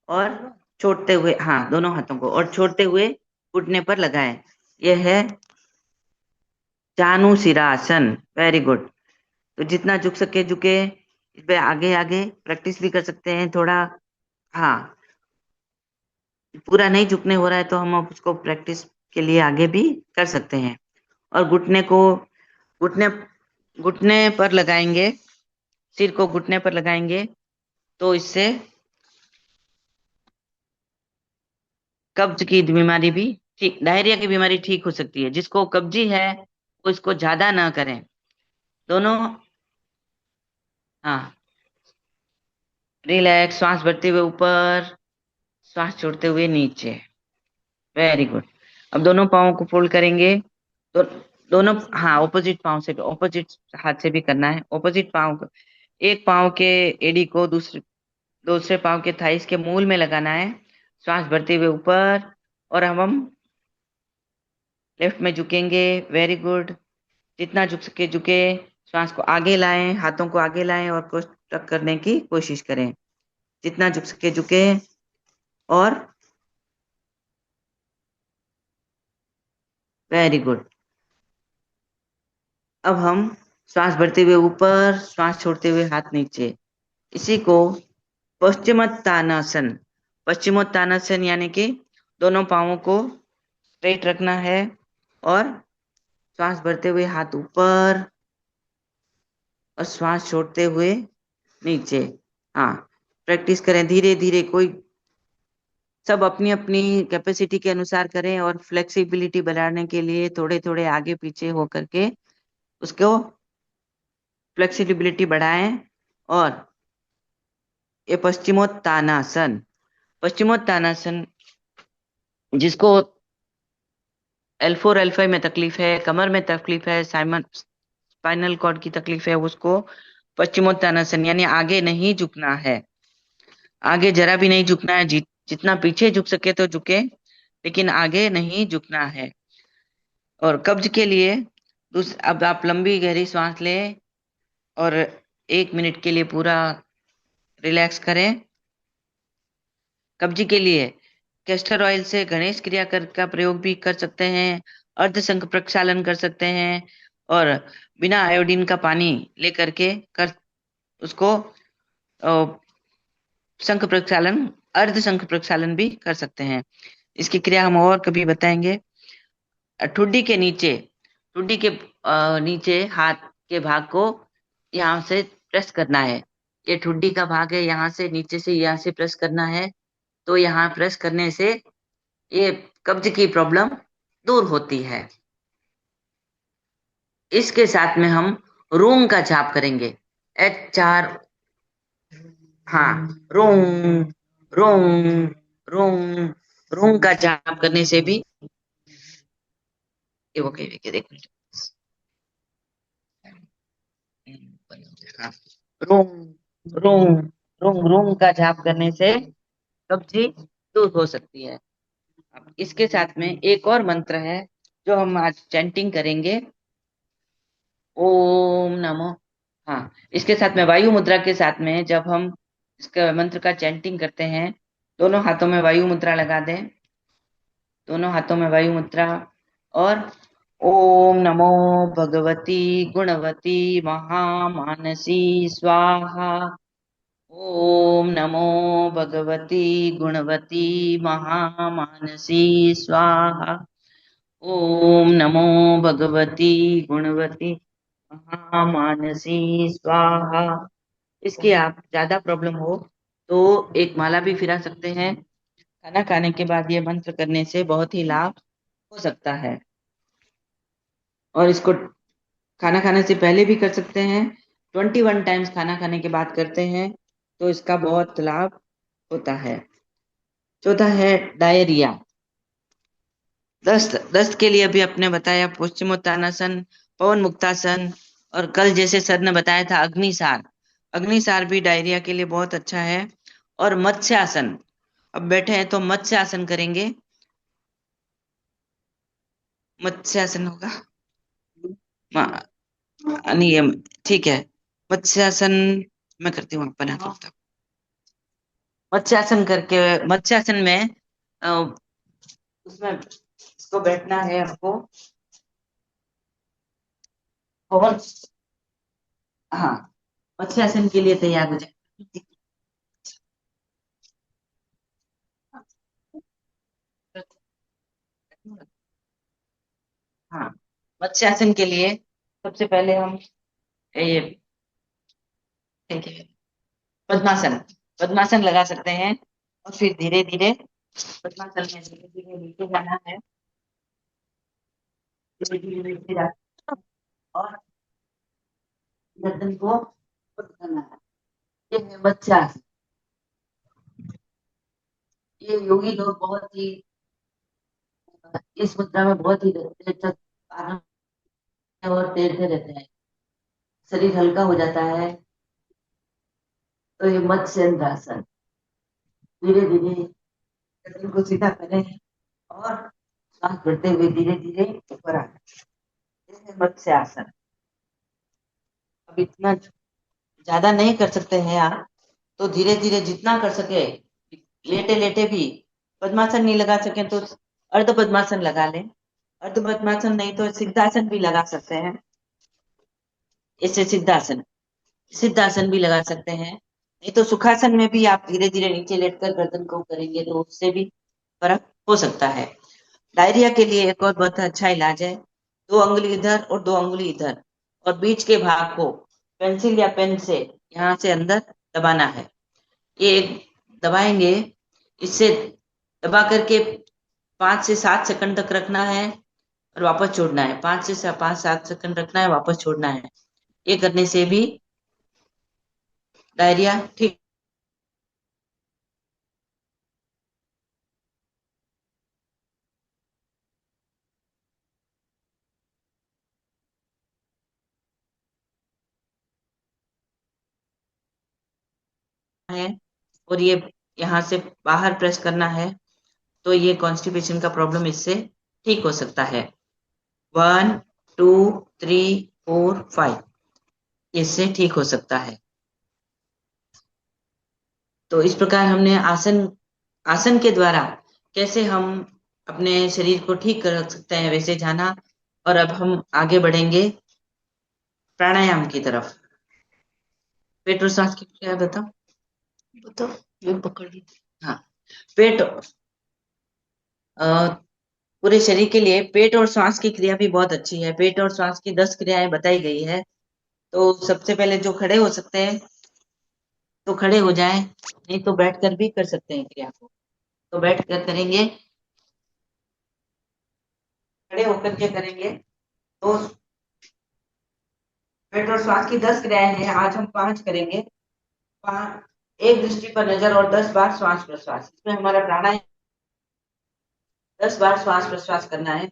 और छोड़ते हुए, हाँ, दोनों हाथों को और छोड़ते हुए घुटने पर लगाएं। यह है जानु सिरासन। Very good. तो जितना झुक सके झुके। इस पे आगे आगे प्रैक्टिस भी कर सकते हैं थोड़ा। हाँ, पूरा नहीं झुकने हो रहा है तो हम अब उसको प्रैक्टिस के लिए आगे भी कर सकते हैं। और घुटने घुटने पर लगाएंगे, सिर को घुटने पर लगाएंगे तो इससे कब्ज की बीमारी भी ठीक, डायरिया की बीमारी ठीक हो सकती है। जिसको कब्जी है वो इसको ज्यादा ना करें। दोनों, हाँ, रिलैक्स, श्वास भरते हुए ऊपर, श्वास छोड़ते हुए नीचे। Very good. अब दोनों पाँवों को फोल्ड करेंगे तो दोनों, हाँ, ऑपोजिट पाँव से भी, ऑपोजिट हाथ से भी करना है। ऑपोजिट पाँव को, एक पाँव के एड़ी को दूसरे दूसरे पाँव के थाइस के मूल में लगाना है, श्वास भरते हुए ऊपर। और अब हम लेफ्ट में झुकेंगे। Very good. जितना झुक सके झुके। श्वास को आगे लाएं, हाथों को आगे लाएं और पुश करने की कोशिश करें। जितना झुक सके झुके। और वेरी गुड। अब हम श्वास भरते हुए ऊपर, श्वास छोड़ते हुए हाथ नीचे। इसी को पश्चिमोत्तानासन। पश्चिमोत्तानासन यानी कि दोनों पाँवों को स्ट्रेट रखना है और श्वास भरते हुए हाथ ऊपर और श्वास छोड़ते हुए नीचे। हाँ, प्रैक्टिस करें धीरे धीरे। सब अपनी अपनी कैपेसिटी के अनुसार करें और फ्लेक्सिबिलिटी बढ़ाने के लिए थोड़े थोड़े आगे पीछे हो करके उसको फ्लेक्सिबिलिटी बढ़ाएं। और ये पश्चिमोत्तानासन जिसको L4 L5 में तकलीफ है, कमर में तकलीफ है, स्पाइनल कॉर्ड की तकलीफ है, उसको पश्चिमोत्तानासन यानी आगे नहीं झुकना है। आगे जरा भी नहीं झुकना है। जितना पीछे झुक सके तो झुके, लेकिन आगे नहीं झुकना है। और कब्ज के लिए अब आप लंबी गहरी सांस लें और 1 मिनट के लिए पूरा रिलैक्स करें। कब्ज के लिए कैस्टर ऑयल से गणेश क्रिया का प्रयोग भी कर सकते हैं, अर्धशंख प्रक्षालन कर सकते हैं, और बिना आयोडीन का पानी लेकर के कर उसको शंख प्रक्षालन, अर्धशंख प्रक्षालन भी कर सकते हैं। इसकी क्रिया हम और कभी बताएंगे। ठुड्डी के नीचे हाथ के भाग को यहाँ से प्रेस करना है। ये ठुड्डी का भाग है, यहाँ से नीचे से यहाँ से प्रेस करना है। तो यहाँ प्रेस करने से ये कब्ज की प्रॉब्लम दूर होती है। इसके साथ में हम रोंग का जाप करेंगे। HR, हाँ, रोंग रोंग रोंग रोंग का जाप करने से भी ये वो कह देखो, हाँ, रोंग रोंग रोंग रोंग का जाप करने से कब्जी दूर हो सकती है। अब इसके साथ में एक और मंत्र है जो हम आज चैंटिंग करेंगे, ओम नमो। हाँ, इसके साथ में वायु मुद्रा के साथ में जब हम इसका मंत्र का चैंटिंग करते हैं, दोनों हाथों में वायु मुद्रा लगा दें, दोनों हाथों में वायु मुद्रा, और ओम नमो भगवती गुणवती महामानसी स्वाहा। ओम नमो भगवती गुणवती महामानसी स्वाहा। ओम नमो भगवती गुणवती महामानसी स्वाहा। इसकी आप ज्यादा प्रॉब्लम हो तो एक माला भी फिरा सकते हैं। खाना खाने के बाद ये मंत्र करने से बहुत ही लाभ हो सकता है, और इसको खाना खाने से पहले भी कर सकते हैं। 21 टाइम्स खाना खाने के बाद करते हैं तो इसका बहुत लाभ होता है। चौथा है डायरिया। दस्त के लिए अभी आपने बताया पश्चिमोत्तानासन, पवन मुक्तासन, और कल जैसे सर ने बताया था अग्निसार। अग्निसार भी डायरिया के लिए बहुत अच्छा है। और मत्स्यासन, अब बैठे हैं तो मत्स्यासन करेंगे। मत्स्यासन होगा, नहीं ठीक है, मत्स्यासन मैं करती हूँ अपने हाथ। मत्स्यासन करके, मत्स्यासन में उसमें इसको बैठना है हमको, और हाँ, मत्स्यासन के लिए तैयार हो जाए। हाँ, मत्स्यासन के लिए सबसे पहले हम ये पद्मासन, पद्मासन लगा सकते हैं, और फिर धीरे धीरे पद्मासन में धीरे धीरे नीचे जाना है, धीरे धीरे नीचे जाना है, और गर्दन को ऊपर करना है। ये है मत्स्यासन। ये योगी लोग बहुत ही इस मुद्रा में बहुत ही देर तक आराम और तैरते रहते हैं, शरीर हल्का हो जाता है। तो ये मत्स्येंद्रासन, धीरे धीरे गर्दन को सीधा करें और सांस भरते हुए धीरे धीरे ऊपर आना। ये है मत्स्यासन। अब इतना ज्यादा नहीं कर सकते हैं आप, तो धीरे धीरे जितना कर सके, लेटे लेटे भी, पद्मासन नहीं लगा सके तो अर्ध पद्मासन लगा लें, अर्ध पद्मासन नहीं तो सिद्धासन भी लगा सकते हैं। इससे सिद्धासन, सिद्धासन भी लगा सकते हैं। नहीं तो सुखासन में भी आप धीरे धीरे नीचे लेटकर गर्दन को करेंगे तो उससे भी फर्क हो सकता है। डायरिया के लिए एक और बहुत अच्छा इलाज है, 2 अंगुली इधर और 2 अंगुली इधर, और बीच के भाग को पेंसिल या पेन से यहाँ से अंदर दबाना है। ये दबाएंगे, इससे दबा करके 5 से 7 सेकंड तक रखना है और वापस छोड़ना है। 5 से 7 रखना है, वापस छोड़ना है। ये करने से भी डायरिया ठीक है। और ये यहाँ से बाहर प्रेस करना है, तो ये कॉन्स्टिपेशन का प्रॉब्लम इससे ठीक हो सकता है। 1 2 3 4 5 इससे ठीक हो सकता है। तो इस प्रकार हमने आसन, आसन के द्वारा कैसे हम अपने शरीर को ठीक कर सकते हैं वैसे जाना। और अब हम आगे बढ़ेंगे प्राणायाम की तरफ। पेट और सांस की क्या बताओ, बताओ, ये पकड़ ली। हाँ, पेट, पूरे शरीर के लिए पेट और श्वास की क्रिया भी बहुत अच्छी है। पेट और श्वास की 10 क्रियाएं बताई गई है। तो सबसे पहले जो खड़े हो सकते हैं तो खड़े हो जाएं, नहीं तो बैठकर भी कर सकते हैं क्रिया को। तो बैठ कर करेंगे, खड़े होकर के करेंगे तो पेट और श्वास की 10 क्रियाएं हैं, आज हम 5 करेंगे। 5, एक दृष्टि पर नजर और 10 बार श्वास प्रश्वास। इसमें हमारा प्राणायाम 10 बार श्वास प्रश्वास करना है।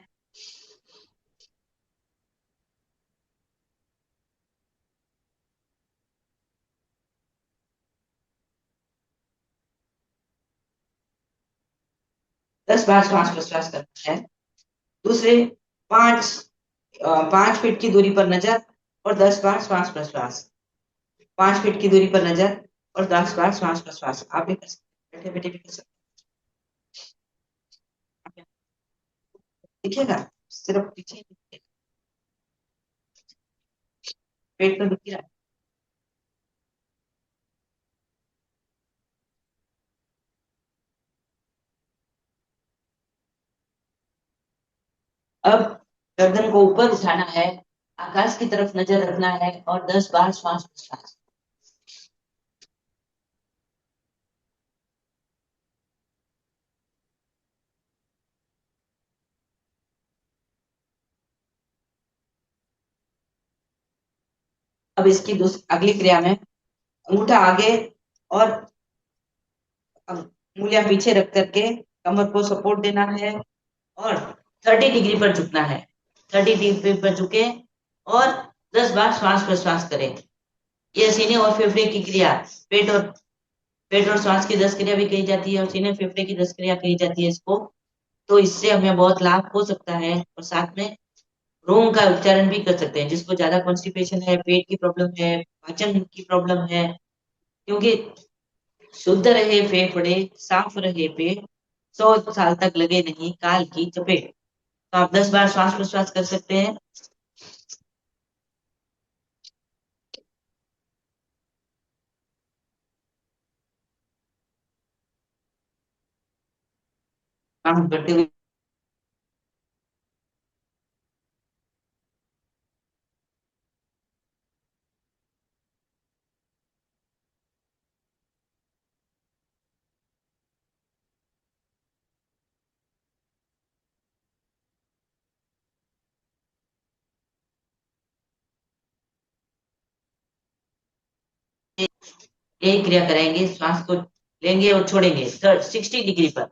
दस बार श्वास प्रश्वास करना है। दूसरे, 5 फीट की दूरी पर नजर और 10 बार श्वास प्रश्वास। 5 फीट की दूरी पर नजर और 10 बार श्वास प्रश्वास। आप भी कर सकते हैं, बैठे बैठे भी कर सकते हैं। दिखेगा, सिर्फ पीछे ही दिखेगा। पेट तो दिख ही रहा है। अब गर्दन को ऊपर उठाना है, आकाश की तरफ नजर रखना है और 10 बार श्वास प्रश्वास। अब इसकी अगली क्रिया में अंगूठा आगे और उंगलियां पीछे रख करके कमर को सपोर्ट देना है और 30 डिग्री पर झुकना है। 30 डिग्री पर झुके और 10 बार श्वास प्रश्वास करें। ये सीने और फेफड़े की क्रिया, पेट और श्वास की 10 क्रिया भी कही जाती है और सीने फेफड़े की 10 क्रिया कही जाती है इसको। तो इससे हमें बहुत लाभ हो सकता है और साथ में रोम का उच्चारण भी कर सकते हैं। जिसको ज्यादा कॉन्स्टिपेशन है, पेट की प्रॉब्लम है, पाचन की प्रॉब्लम है, क्योंकि शुद्ध रहे फेफड़े, साफ रहे पेट, 100 साल तक लगे नहीं काल की चपेट। तो आप 10 बार श्वास प्रश्वास कर सकते हैं। काम करते हुए यही क्रिया करेंगे। श्वास को लेंगे और छोड़ेंगे 60 डिग्री पर।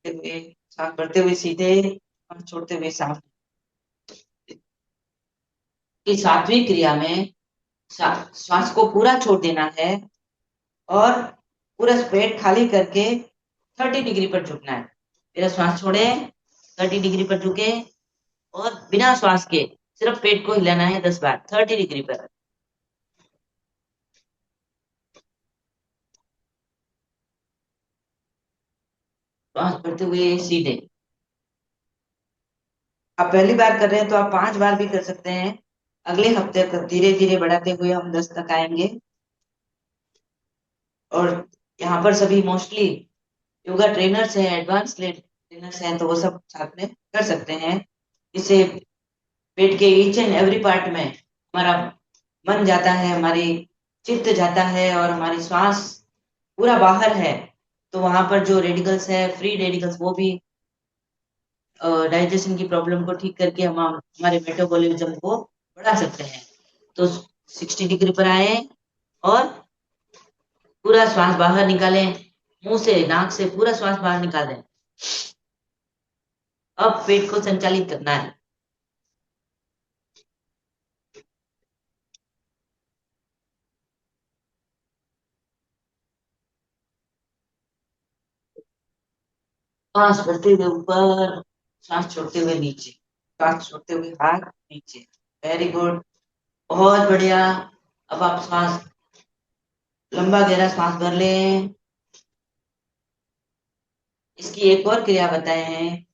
हुए सांस भरते हुए सीधे और छोड़ते हुए सांस। इस 7वीं क्रिया में श्वास को पूरा छोड़ देना है और पूरा पेट खाली करके 30 डिग्री पर झुकना है। मेरा श्वास छोड़े, 30 डिग्री पर झुके और बिना श्वास के सिर्फ पेट को हिलाना है 10 बार 30 डिग्री पर। श्वास भरते हुए सीधे। आप पहली बार कर रहे हैं तो आप 5 बार भी कर सकते हैं। अगले हफ्ते तक धीरे धीरे बढ़ाते हुए हम 10 तक आएंगे। और यहाँ पर सभी मोस्टली योगा ट्रेनर्स हैं, एडवांस ट्रेनर्स हैं, तो वो सब साथ में कर सकते हैं। इससे पेट के ईच एंड एवरी पार्ट में हमारा मन जाता है, हमारी चित्त जाता है और हमारी श्वास पूरा बाहर है। तो वहां पर जो रेडिकल्स है, फ्री रेडिकल्स, वो भी डाइजेशन की प्रॉब्लम को ठीक करके हम हमारे मेटाबॉलिज्म को बढ़ा सकते हैं। तो 60 डिग्री पर आए और पूरा श्वास बाहर निकालें, मुंह से, नाक से पूरा श्वास बाहर निकाल दें। अब पेट को संचालित करना है। श्वास भरते हुए ऊपर, श्वास छोड़ते हुए नीचे, श्वास छोड़ते हुए हाथ नीचे। वेरी गुड, बहुत बढ़िया। अब आप श्वास लंबा गहरा श्वास भर लें। इसकी एक और क्रिया बताए हैं,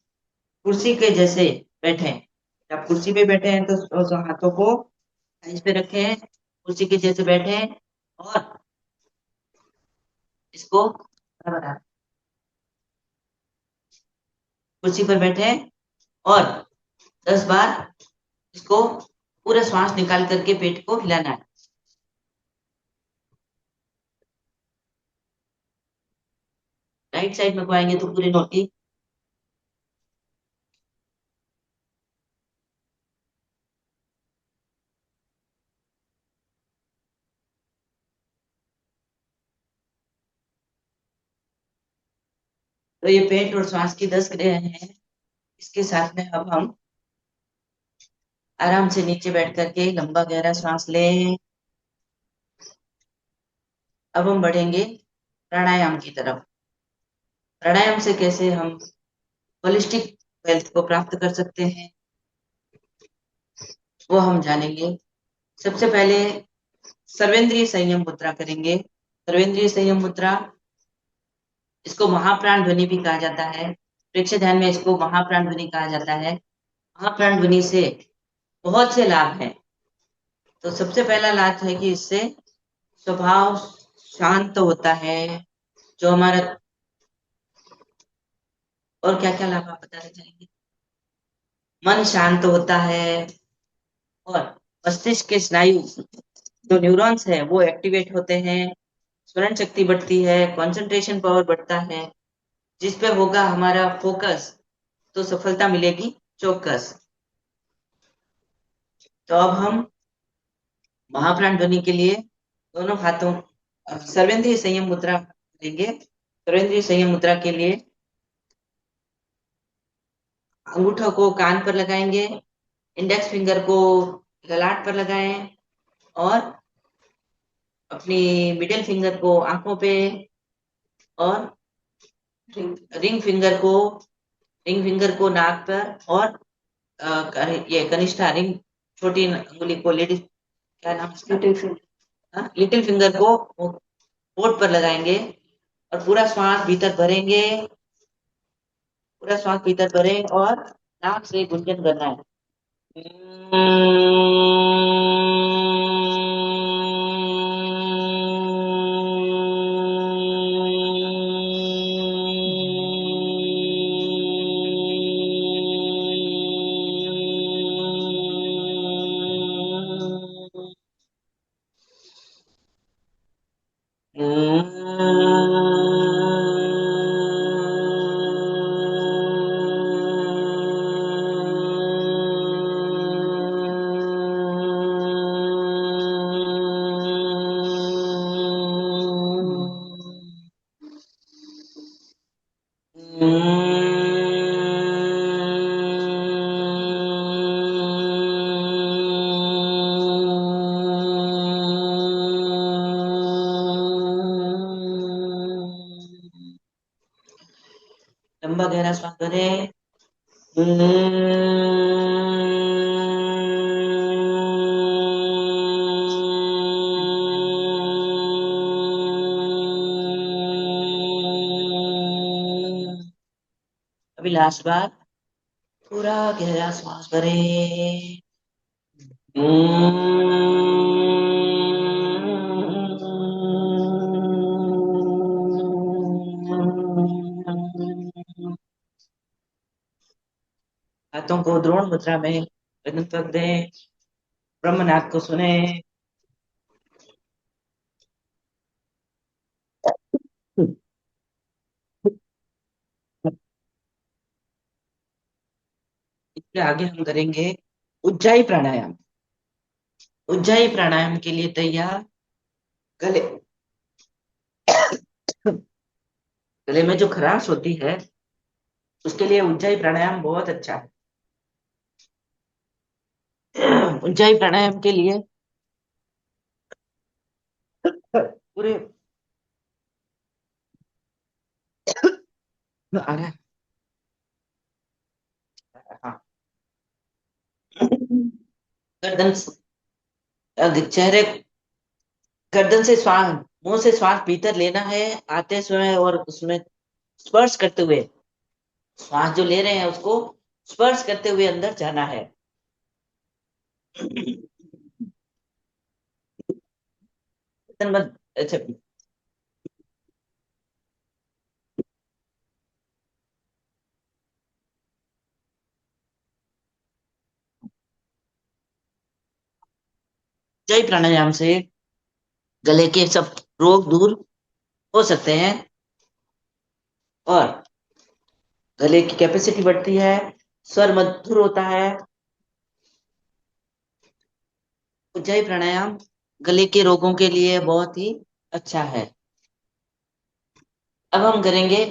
कुर्सी के जैसे बैठे। आप कुर्सी पे बैठे हैं तो हाथों को साइज पे रखें, कुर्सी के जैसे बैठे और इसको बराबर कुर्सी पर बैठे और 10 बार इसको पूरा श्वास निकाल करके पेट को हिलाना है। राइट साइड में को आएंगे तो पूरी नोटी। तो ये पेट और श्वास की 10 क्रियाएं हैं। इसके साथ में अब हम आराम से नीचे बैठ करके लंबा गहरा श्वास लें। अब हम बढ़ेंगे प्राणायाम की तरफ। प्राणायाम से कैसे हम होलिस्टिक हेल्थ को प्राप्त कर सकते हैं वो हम जानेंगे। सबसे पहले सर्वेंद्रिय संयम मुद्रा करेंगे। सर्वेंद्रिय संयम मुद्रा, इसको महाप्राण ध्वनि भी कहा जाता है। प्रेक्षक ध्यान में इसको महाप्राण ध्वनि कहा जाता है। महाप्राण ध्वनि से बहुत से लाभ हैं। तो सबसे पहला लाभ है कि इससे स्वभाव शांत होता है। जो हमारा, और क्या क्या लाभ आप बताना चाहेंगे? मन शांत होता है और मस्तिष्क के स्नायु जो न्यूरॉन्स है वो एक्टिवेट होते हैं। स्मरण शक्ति बढ़ती है, कंसंट्रेशन पावर बढ़ता है। जिस पे होगा हमारा फोकस तो सफलता मिलेगी चौकस। तो अब हम महाप्राण ध्वनि के लिए दोनों हाथों सर्वेंद्रिय संयम मुद्रा लेंगे। सर्वेंद्रिय संयम मुद्रा के लिए अंगूठों को कान पर लगाएंगे, इंडेक्स फिंगर को ललाट पर लगाएं और अपनी मिडिल फिंगर को आंखों पे और रिंग फिंगर को नाक पर और ये कनिष्ठा रिंग छोटी अंगुली को लेडीज क्या नाम है, लिटिल फिंगर को होठ पर लगाएंगे और पूरा श्वास भीतर भरेंगे। पूरा श्वास भीतर भरें और नाक से गुंजन करना है। लंबा गहरा श्वास भरें। अभी लास्ट बार पूरा गहरा श्वास भरें। हाथों को द्रोण मुद्रा में बंधन कर दें। ब्रह्मनाथ को सुने। इसके आगे हम करेंगे उज्जाई प्राणायाम। उज्जाई प्राणायाम के लिए तैयार। गले गले में जो खराश होती है उसके लिए उज्जाई प्राणायाम बहुत अच्छा है। उज्जाई प्राणायाम के लिए पूरे आ रहा है। हाँ। गर्दन चेहरे गर्दन से श्वास, मुंह से श्वास भीतर लेना है आते समय और उसमें स्पर्श करते हुए, श्वास जो ले रहे हैं उसको स्पर्श करते हुए अंदर जाना है। अच्छा, उज्जाई प्राणायाम से गले के सब रोग दूर हो सकते हैं और गले की कैपेसिटी बढ़ती है, स्वर मधुर होता है। उज्जाई प्राणायाम गले के रोगों के लिए बहुत ही अच्छा है। अब हम करेंगे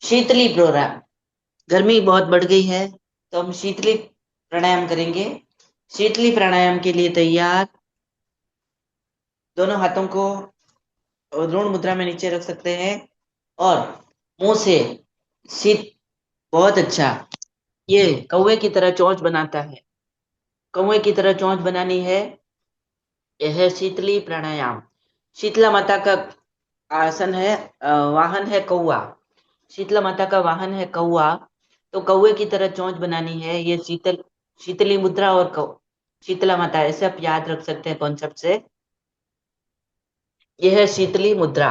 शीतली प्राणायाम। गर्मी बहुत बढ़ गई है तो हम शीतली प्राणायाम करेंगे। शीतली प्राणायाम के लिए तैयार, दोनों हाथों को ऋण मुद्रा में नीचे रख सकते हैं और मुंह से शीत, बहुत अच्छा, ये कौवे की तरह चोंच बनाता है। कौवे की तरह चोंच बनानी है। यह है शीतली प्राणायाम। शीतला माता का आसन है, वाहन है कौवा। शीतला माता का वाहन है कौवा, तो कौवे की तरह चोंच बनानी है। ये शीतली मुद्रा और शीतला माता, ऐसे आप याद रख सकते हैं कॉन्सेप्ट से। यह है शीतली मुद्रा।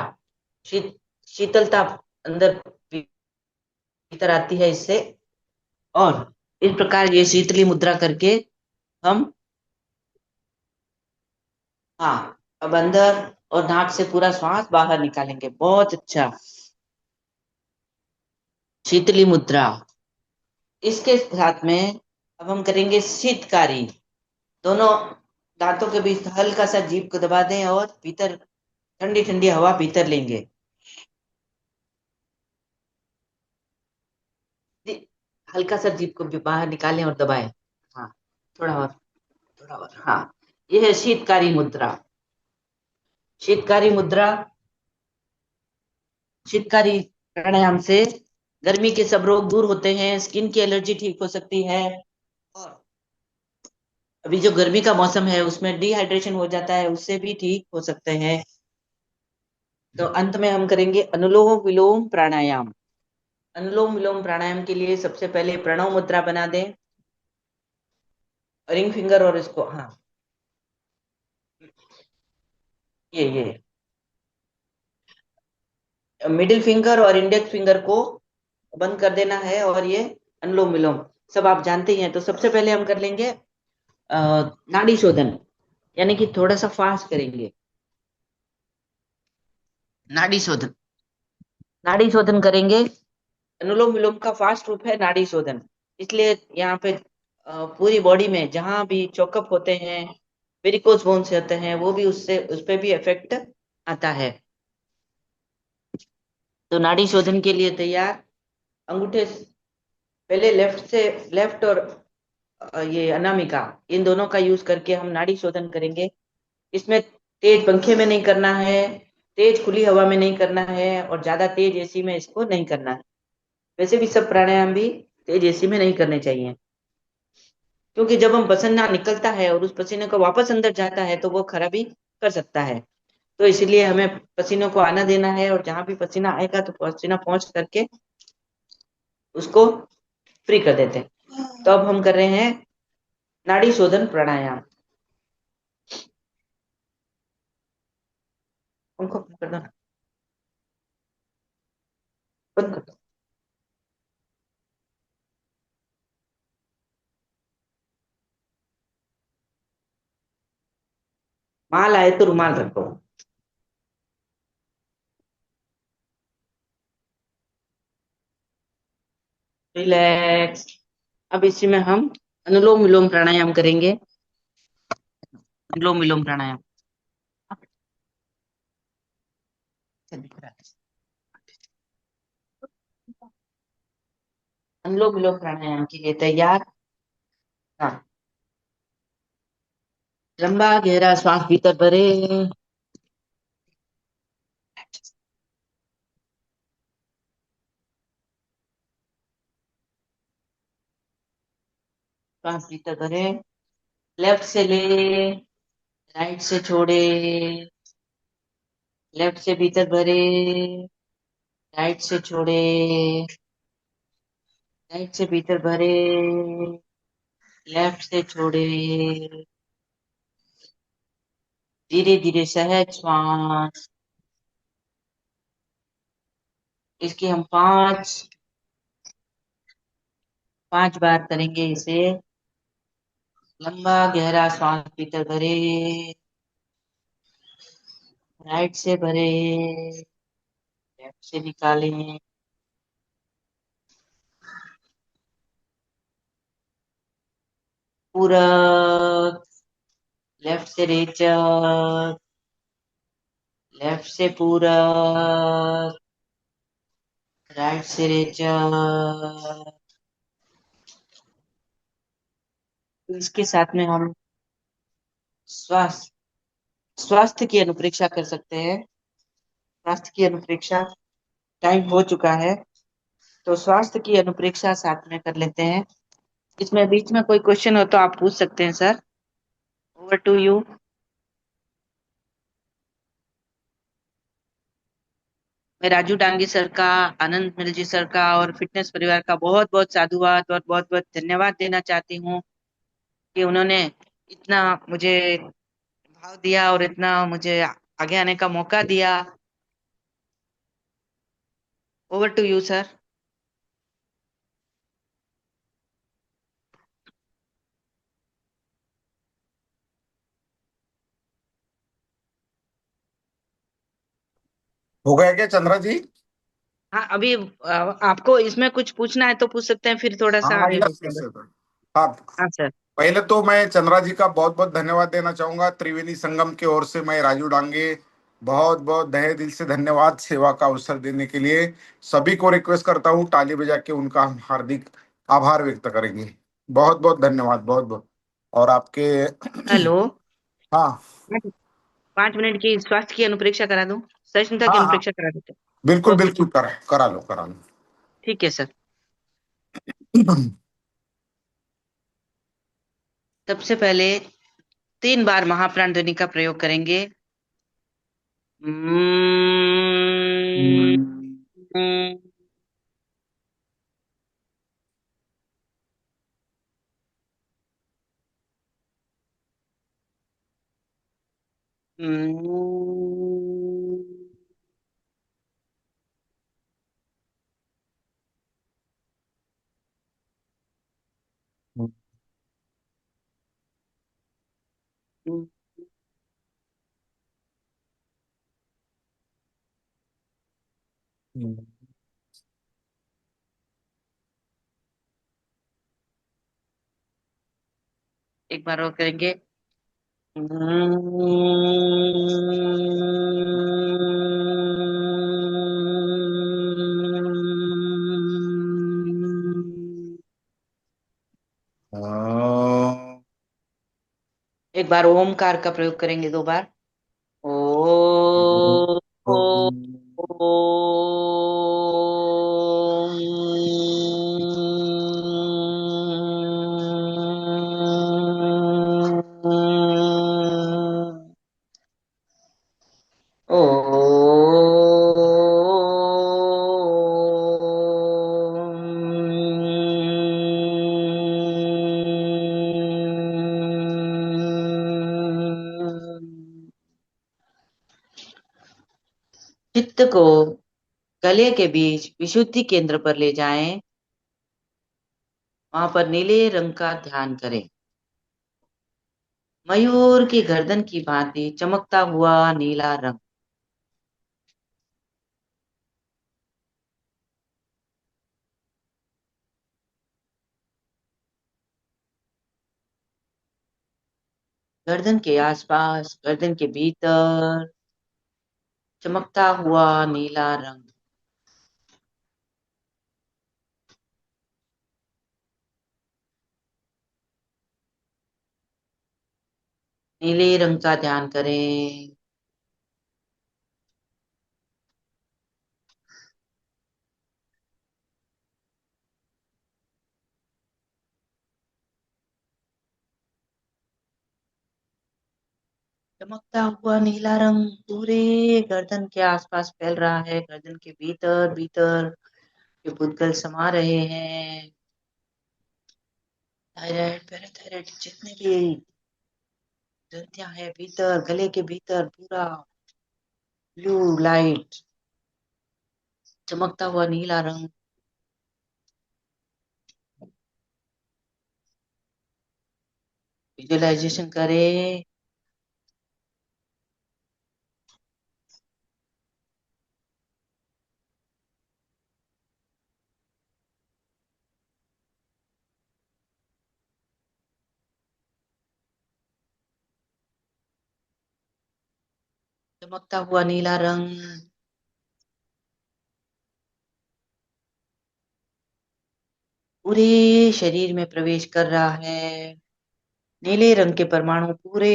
शीत शीतलता अंदर भीतर आती है इससे। और इस प्रकार ये शीतली मुद्रा करके हम, हाँ, अब अंदर और नाक से पूरा श्वास बाहर निकालेंगे। बहुत अच्छा, शीतली मुद्रा। इसके साथ में अब हम करेंगे शीतकारी। दोनों दांतों के बीच हल्का सा जीभ को दबा दें और भीतर ठंडी ठंडी हवा भीतर लेंगे। हल्का सा जीभ को भी बाहर निकालें और दबाएं। हाँ, थोड़ा और, थोड़ा और। हाँ, यह है शीतकारी मुद्रा। शीतकारी मुद्रा, शीतकारी प्राणायाम से गर्मी के सब रोग दूर होते हैं, स्किन की एलर्जी ठीक हो सकती है। और अभी जो गर्मी का मौसम है उसमें डिहाइड्रेशन हो जाता है, उससे भी ठीक हो सकते हैं। तो अंत में हम करेंगे अनुलोम विलोम प्राणायाम। अनुलोम विलोम प्राणायाम के लिए सबसे पहले प्रणव मुद्रा बना दें, रिंग फिंगर और इसको, हाँ, ये मिडिल फिंगर और इंडेक्स फिंगर को बंद कर देना है। और ये अनुलोम विलोम सब आप जानते ही हैं। तो सबसे पहले हम कर लेंगे नाड़ी शोधन, यानी कि थोड़ा सा फास्ट करेंगे। नाड़ी शोधन, नाड़ी शोधन करेंगे। अनुलोम विलोम का फास्ट रूप है नाड़ी शोधन। इसलिए यहाँ पे पूरी बॉडी में जहां भी चोकअप होते हैं, वेरिकोज बोन से होते हैं, वो भी उससे उस पे भी इफेक्ट आता है। तो नाड़ी शोधन के लिए तैयार, अंगूठे पहले लेफ्ट और ये अनामिका, इन दोनों का यूज करके हम नाड़ी शोधन करेंगे। इसमें तेज पंखे में नहीं करना है, तेज खुली हवा में नहीं करना है और ज्यादा तेज एसी में इसको नहीं करना है। वैसे भी सब प्राणायाम भी तेज एसी में नहीं करने चाहिए, क्योंकि जब हम पसीना निकलता है और उस पसीने को वापस अंदर जाता है तो वो खराबी कर सकता है। तो इसलिए हमें पसीनों को आना देना है और जहां भी पसीना आएगा तो पसीना पहुंच करके उसको फ्री कर देते हैं। तो अब हम कर रहे हैं नाड़ी शोधन प्राणायाम। उनको बंद कर दो ना, बंद कर दो। माल आए तो रुमाल रखो। रिलैक्स। अब इसी में हम अनुलोम विलोम प्राणायाम करेंगे। अनुलोम विलोम प्राणायाम, अनुलोम विलोम प्राणायाम के लिए तैयार। हाँ, लंबा गहरा श्वास भीतर भरे, श्वास भीतर भरे, लेफ्ट से ले, राइट से छोड़े, लेफ्ट से भीतर भरे, राइट से छोड़े, राइट से भीतर भरे, लेफ्ट से छोड़े। धीरे धीरे सहज श्वास। इसकी हम पांच बार करेंगे इसे। लंबा गहरा श्वास भीतर भरे, राइट से भरे, लेफ्ट से निकालें। पूरक, लेफ्ट से रेचक, लेफ्ट से पूरक, राइट से रेचक। इसके साथ में हम स्वास्थ्य स्वास्थ्य की अनुप्रेक्षा कर सकते हैं। स्वास्थ्य की अनुप्रेक्षा टाइम हो चुका है, तो स्वास्थ्य की अनुप्रेक्षा साथ में कर लेते हैं। इसमें बीच में कोई क्वेश्चन हो तो आप पूछ सकते हैं सर। Over to you. मैं राजू डांगी सर का, आनंद मिर्जी सर का और फिटनेस परिवार का बहुत बहुत साधुवाद और बहुत बहुत धन्यवाद देना चाहती हूँ कि उन्होंने इतना मुझे भाव दिया और इतना मुझे आगे आने का मौका दिया। Over to you sir. हो गया क्या चंद्रा जी? हाँ, अभी आपको इसमें कुछ पूछना है तो पूछ सकते हैं, फिर थोड़ा सा हाँ, आगे यस यस बढ़ते हैं। यस। हाँ, हाँ सर। पहले तो मैं चंद्रा जी का बहुत बहुत धन्यवाद देना चाहूंगा। त्रिवेणी संगम की ओर से मैं राजू डांगे बहुत बहुत तहे दिल से धन्यवाद सेवा का अवसर देने के लिए। सभी को रिक्वेस्ट करता हूँ ताली बजा के उनका हम हार्दिक आभार व्यक्त करेंगे। बहुत बहुत धन्यवाद, बहुत बहुत। और आपके हेलो। हाँ 5 मिनट की स्वास्थ्य की अनुप्रेक्षा करा दूं? सहिष्णुता की हाँ हाँ, अनुप्रेक्षा करा देते बिल्कुल हैं। ओके, बिल्कुल, करा लो करा लो। ठीक है सर। सबसे पहले 3 बार महाप्राण ध्वनि का प्रयोग करेंगे। हम्म, एक बार और करेंगे। एक बार ओमकार का प्रयोग करेंगे 2 बार। ओ, ओ, चित्त को गले के बीच विशुद्धि केंद्र पर ले जाएं। वहां पर नीले रंग का ध्यान करें। मयूर की गर्दन की भांति चमकता हुआ नीला रंग। गर्दन के आसपास, गर्दन के भीतर चमकता हुआ नीला रंग। नीले रंग का ध्यान करें। चमकता हुआ नीला रंग पूरे गर्दन के आसपास फैल रहा है। गर्दन के भीतर भीतर ये भूतगल समा रहे हैं। थायराइड, पैराथायराइड, जितने भी ग्रंथियां हैं भीतर, गले के भीतर पूरा ब्लू लाइट, चमकता हुआ नीला रंग। विजुअलाइजेशन करें। चमकता हुआ नीला रंग पूरे शरीर में प्रवेश कर रहा है। नीले रंग के परमाणु पूरे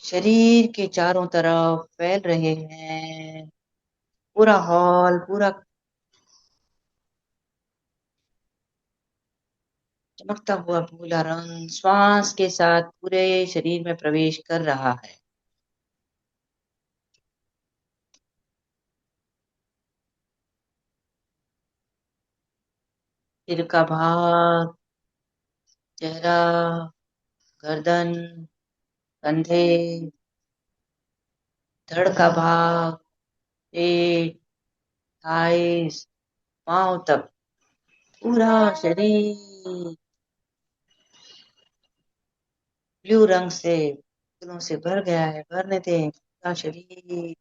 शरीर के चारों तरफ फैल रहे हैं। पूरा हॉल पूरा चमकता हुआ भूरा रंग श्वास के साथ पूरे शरीर में प्रवेश कर रहा है। सिर का भाग, चेहरा, गर्दन, कंधे, धड़ का भाग, पेट, थाइस, पांव तक पूरा शरीर ब्लू रंग से फूलों से भर गया है। भरने दें पूरा शरीर।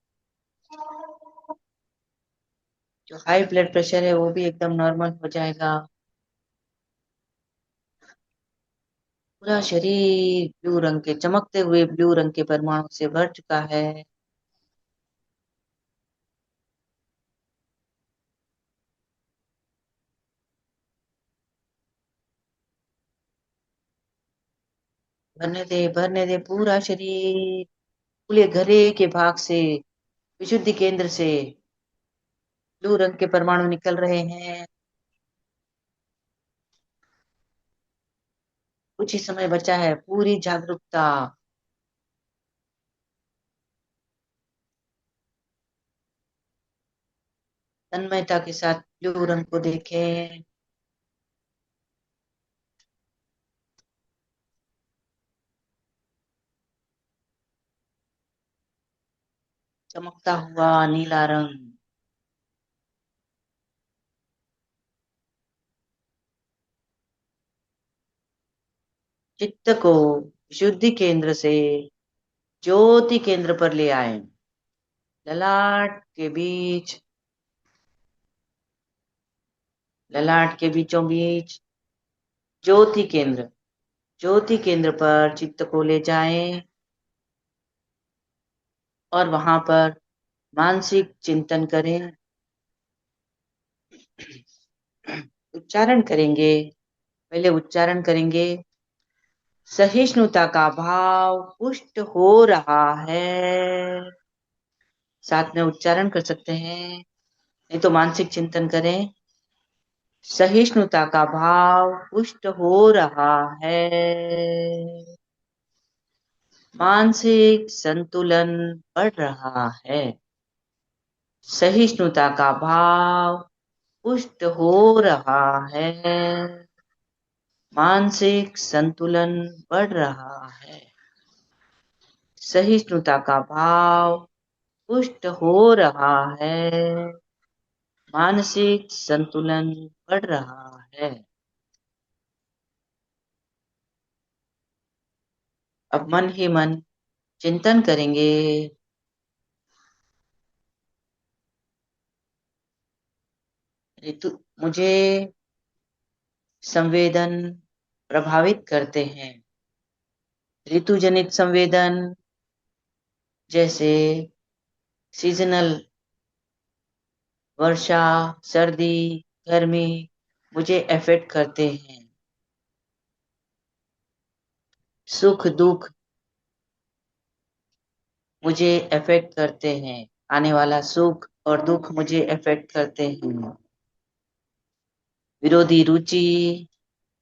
जो हाई ब्लड प्रेशर है वो भी एकदम नॉर्मल हो जाएगा। पूरा शरीर ब्लू रंग के चमकते हुए ब्लू रंग के परमाणु से भर चुका है। भरने दे पूरा शरीर। पूरे घरे के भाग से विशुद्धि केंद्र से ब्लू रंग के परमाणु निकल रहे हैं। कुछ ही समय बचा है। पूरी जागरूकता, तन्मयता के साथ ब्लू रंग को देखें। चमकता हुआ नीला रंग चित्त को विशुद्धि केंद्र से ज्योति केंद्र पर ले आए। ललाट के बीचों बीच ज्योति केंद्र पर चित्त को ले जाएं और वहां पर मानसिक चिंतन करें। उच्चारण करेंगे। पहले उच्चारण करेंगे। सहिष्णुता का भाव पुष्ट हो रहा है। साथ में उच्चारण कर सकते हैं, नहीं तो मानसिक चिंतन करें। सहिष्णुता का भाव पुष्ट हो रहा है। मानसिक संतुलन बढ़ रहा है। सहिष्णुता का भाव पुष्ट हो रहा है। मानसिक संतुलन बढ़ रहा है। सहिष्णुता का भाव पुष्ट हो रहा है। मानसिक संतुलन बढ़ रहा है। अब मन ही मन चिंतन करेंगे। ऋतु मुझे संवेदन प्रभावित करते हैं। ऋतु जनित संवेदन जैसे सीजनल वर्षा, सर्दी, गर्मी मुझे अफेक्ट करते हैं। सुख दुख मुझे अफेक्ट करते हैं। आने वाला सुख और दुख मुझे अफेक्ट करते हैं। विरोधी रुचि,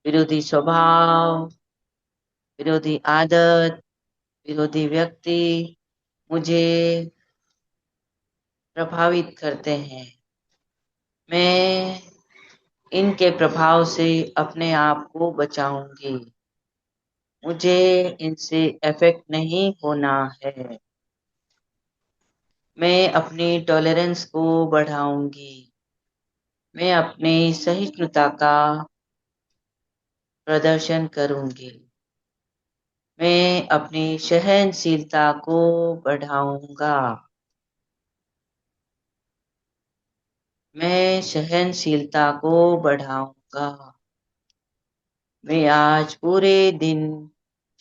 विरोधी स्वभाव, विरोधी आदत, विरोधी व्यक्ति मुझे प्रभावित करते हैं। मैं इनके प्रभाव से अपने आप को बचाऊंगी। मुझे इनसे अफेक्ट नहीं होना है। मैं अपनी टॉलरेंस को बढ़ाऊंगी। मैं अपनी सहिष्णुता का प्रदर्शन करूंगी। मैं अपनी सहनशीलता को बढ़ाऊंगा। मैं सहनशीलता को बढ़ाऊंगा। मैं आज पूरे दिन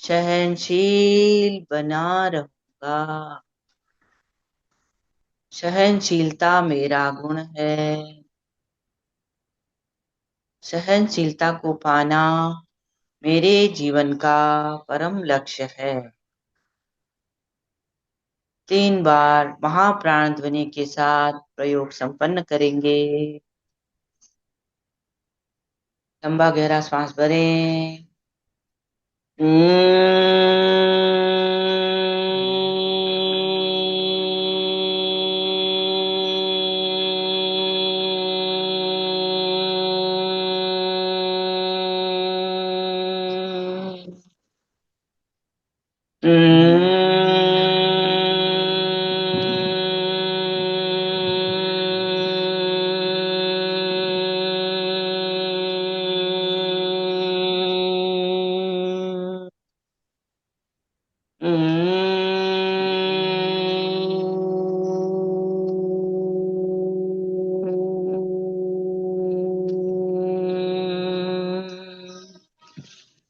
सहनशील बना रहूं। होगा। सहनशीलता मेरा गुण है। सहनशीलता को पाना मेरे जीवन का परम लक्ष्य है। 3 बार महाप्राण ध्वनि के साथ प्रयोग संपन्न करेंगे। लंबा गहरा श्वास भरें।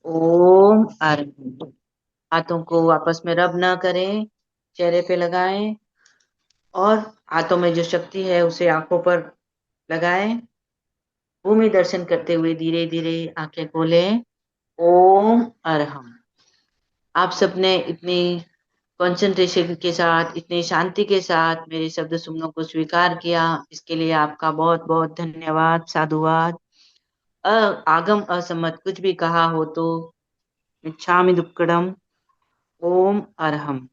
ओम आरंभ। हाथों को आपस में रब ना करें, चेहरे पे लगाएं और हाथों में जो शक्ति है उसे आंखों पर लगाएं। भूमि दर्शन करते हुए धीरे धीरे आंखें खोलें। ओम अरहम। आप सबने इतनी कंसंट्रेशन के साथ, इतनी शांति के साथ मेरे शब्द सुमनों को स्वीकार किया, इसके लिए आपका बहुत बहुत धन्यवाद, साधुवाद। आगम असम्मत कुछ भी कहा हो तो मिच्छामि दुक्कडम। ओम अरहम।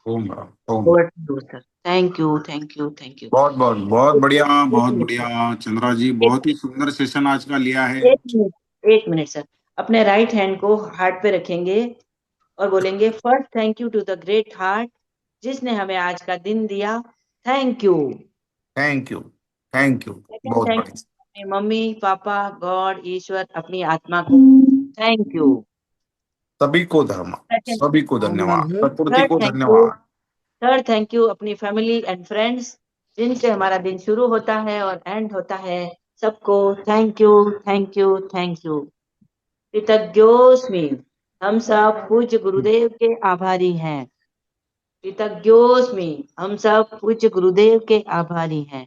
ओम ओम। Over to sir. Thank you, thank you, thank you. बहुत बहुत बहुत बढ़िया, एक बहुत मिनट सर, बढ़िया चंद्रा जी, एक बहुत ही सुंदर सेशन आज का लिया है। एक मिनट, एक मिनट सर। अपने राइट हैंड को हार्ट पे रखेंगे और बोलेंगे first thank you to the great heart जिसने हमें आज का दिन दिया। Thank you. Thank you, thank you. Second बहुत थैंक बढ़िया। अपनी मम्मी पापा गॉड ईश्वर अपनी आत्मा को। Thank you. सभी को धर्म, सेकंड सभी को भगवान धन्यवाद, है। प्रकृति थर्ड को थैंक यू। धन्यवाद। थर्ड थैंक यू अपनी फैमिली एंड फ्रेंड्स जिनसे हमारा दिन शुरू होता है और एंड होता है। सबको thank you, thank you, thank you. कृतज्ञोस्मि। हम सब पूज्य गुरुदेव के आभारी हैं। कृतज्ञोस्मि। हम सब पूज्य गुरुदेव के आभारी हैं।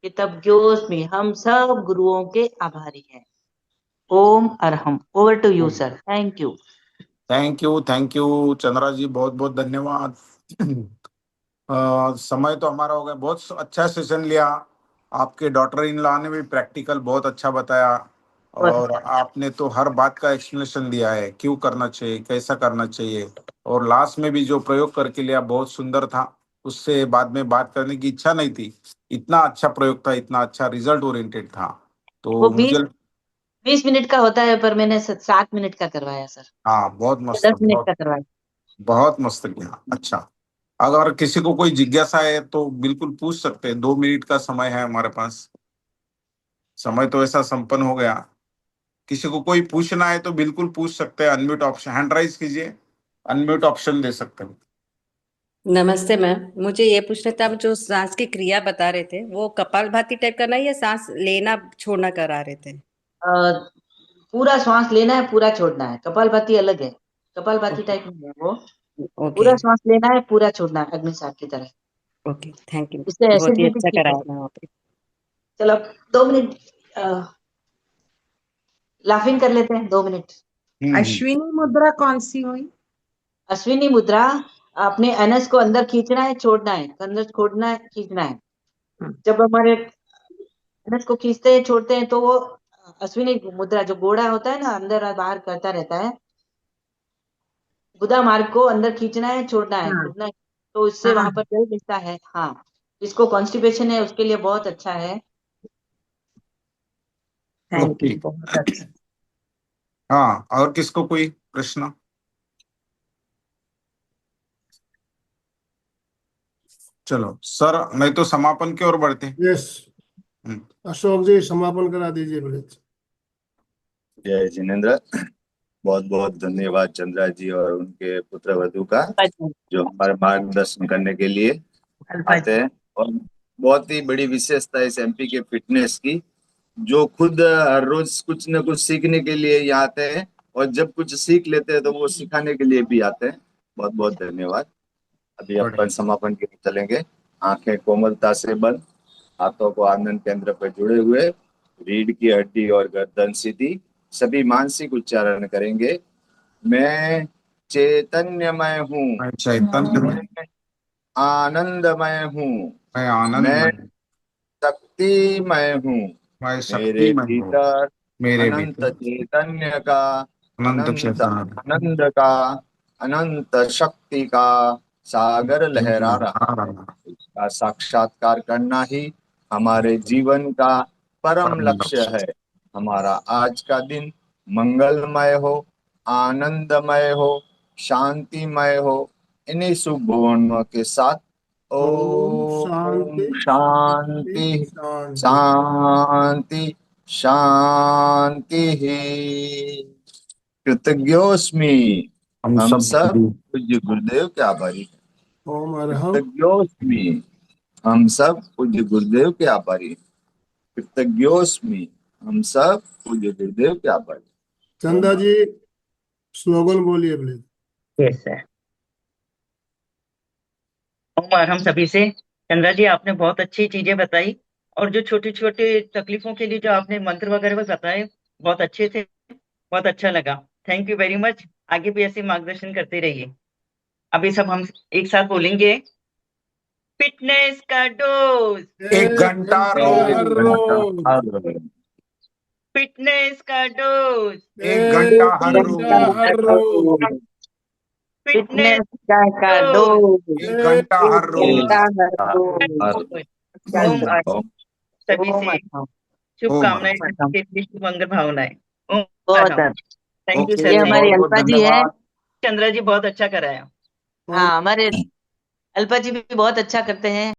कृतज्ञोस्मि। हम सब गुरुओं के आभारी हैं। ओम अरहम। Over to you sir. Thank you. Thank you Chandra ji, बहुत बहुत धन्यवाद। समय तो हमारा हो गया, बहुत अच्छा सेशन लिया। आपके डॉटर इन लॉ ने भी प्रैक्टिकल बहुत अच्छा बताया, बहुत और आपने तो हर बात का एक्सप्लेनेशन दिया है, क्यों करना चाहिए, कैसा करना चाहिए। और लास्ट में भी जो प्रयोग करके लिया बहुत सुंदर था, उससे बाद में बात करने की इच्छा नहीं थी। इतना अच्छा प्रयोग था, इतना अच्छा रिजल्ट ओरिएंटेड था। वो तो बीस मुझे, 20 मिनट का होता है पर मैंने 7 मिनट का करवाया सर, हाँ बहुत या मस्त, 10 मिनट बहुत का करवाया। बहुत मस्त किया। अच्छा, अगर किसी को कोई जिज्ञासा है तो बिल्कुल पूछ सकते हैं, 2 मिनट का समय है हमारे पास। समय तो ऐसा संपन्न हो गया। किसी को कोई पूछना है तो बिल्कुल पूछ सकते हैं, अनम्यूट ऑप्शन, हैंड राइज कीजिए, अनम्यूट ऑप्शन दे सकते हैं। नमस्ते मैम, मुझे ये पूछना था, आप जो सांस की क्रिया बता रहे थे वो कपालभाति टाइप करना है या सांस लेना छोड़ना करा रहे थे? अ, पूरा श्वास लेना है, पूरा छोड़ना है। कपालभाति अलग है, कपालभाति ओके। टाइप नहीं है वो। ओके। पूरा श्वास लेना है, पूरा छोड़ना है, अग्नि साफ की तरह। Okay, thank you. इससे बहुत ही एसिडिटी अच्छा ठीक कराया होगी। मैम वहाँ पे। चलो अब 2 मिनट लाफिंग कर लेते हैं, 2 मिनट। अश्विनी मुद्रा कौन सी हुई? अश्विनी मुद्रा, अपने एनस को अंदर खींचना है, छोड़ना है, अंदर छोड़ना है, खींचना है। जब हमारे एनस को खींचते हैं, छोड़ते हैं, तो वो अश्विनी मुद्रा जो गोड़ा होता है ना, अंदर और बाहर करता रहता है। गुदा मार्ग को अंदर खींचना है, छोड़ना है, हाँ छोड़ना है, तो इससे हाँ, वहां पर जल मिलता है। हाँ, जिसको कॉन्स्टिपेशन है उसके लिए बहुत अच्छा है। Thank okay. यू, बहुत अच्छा। हाँ, और किसको कोई प्रश्न? चलो सर, नहीं तो समापन की ओर बढ़ते हैं। यस, हम्म, अशोक जी समापन करा दीजिए प्लीज। जय जिनेन्द्र। बहुत बहुत धन्यवाद चंद्रा जी और उनके पुत्र वधु का, जो हमारे मार्गदर्शन करने के लिए अल्फा आते जी, हैं। और बहुत ही बड़ी विशेषता इस एमपी के फिटनेस की, जो खुद हर रोज कुछ न कुछ सीखने के लिए यहाँ आते हैं, और जब कुछ सीख लेते हैं तो वो सिखाने के लिए भी आते हैं। बहुत बहुत धन्यवाद। अभी अपन समापन के लिए चलेंगे। आंखें कोमलता से बंद, हाथों को आनंद केंद्र पर जुड़े हुए, रीढ़ की हड्डी और गर्दन सीधी, सभी मानसिक उच्चारण करेंगे। मैं चैतन्यमय हूँ, मैं चैतन्य में, मैं आनंदमय हूँ, मैं आनंद मैं में, शक्तिमय हूँ। मैं मेरे शक्तिमय हूँ। भीतर मेरे अनंत भीतर चैतन्य का, अनंत अनंत चेतन आनंद का, अनंत शक्ति का सागर लहरा रहा है। इसका साक्षात्कार करना ही हमारे जीवन का परम परम लक्ष्य लक्ष्य। है। हमारा आज का दिन मंगलमय हो, आनंदमय हो, शांतिमय हो। इन्हीं शुभ भावनाओं के साथ ओम ओम शांति शांति शांति शांति। शांति शांति। कृतज्ञोस्मि। हम हम सब सब पूज्य गुरुदेव के आभारी हैं। ओम अरहम। कृतज्ञोस्मि। हम सब पूज्य गुरुदेव के आभारी हैं। कृतज्ञोस्मि। हम सब पूज्य गुरुदेव के आभारी हैं। चंदा जी स्लोगन बोलिए प्लीज। Yes sir. ओम हम सभी से। चंद्रा जी आपने बहुत अच्छी चीजें बताई, और जो छोटी छोटी तकलीफों के लिए जो आपने मंत्र वगैरह भी बताए, बहुत अच्छे थे, बहुत अच्छा लगा। Thank you very much. आगे भी ऐसे मार्गदर्शन करते रहिए। अभी सब हम एक साथ बोलेंगे, फिटनेस का डोज, 1 घंटा हर रोज, रोज। फिटनेस का डोज, 1 घंटा हर घंटा रोज, हर रोज। फिटनेस का डोज। डोज 1 घंटा हर रोज। ओम सभी से ओम शुभकामनाएं, हर सबके लिए शुभ मंगल भावनाएं। ओम बहुत अरहम। थैंक यू ओके, ये सर। थैंक हमारी बहुत बहुत अल्पा जी है। धन्यवाद। चंद्रा जी बहुत अच्छा कराया। हाँ, हमारे अल्पा जी भी बहुत अच्छा करते हैं।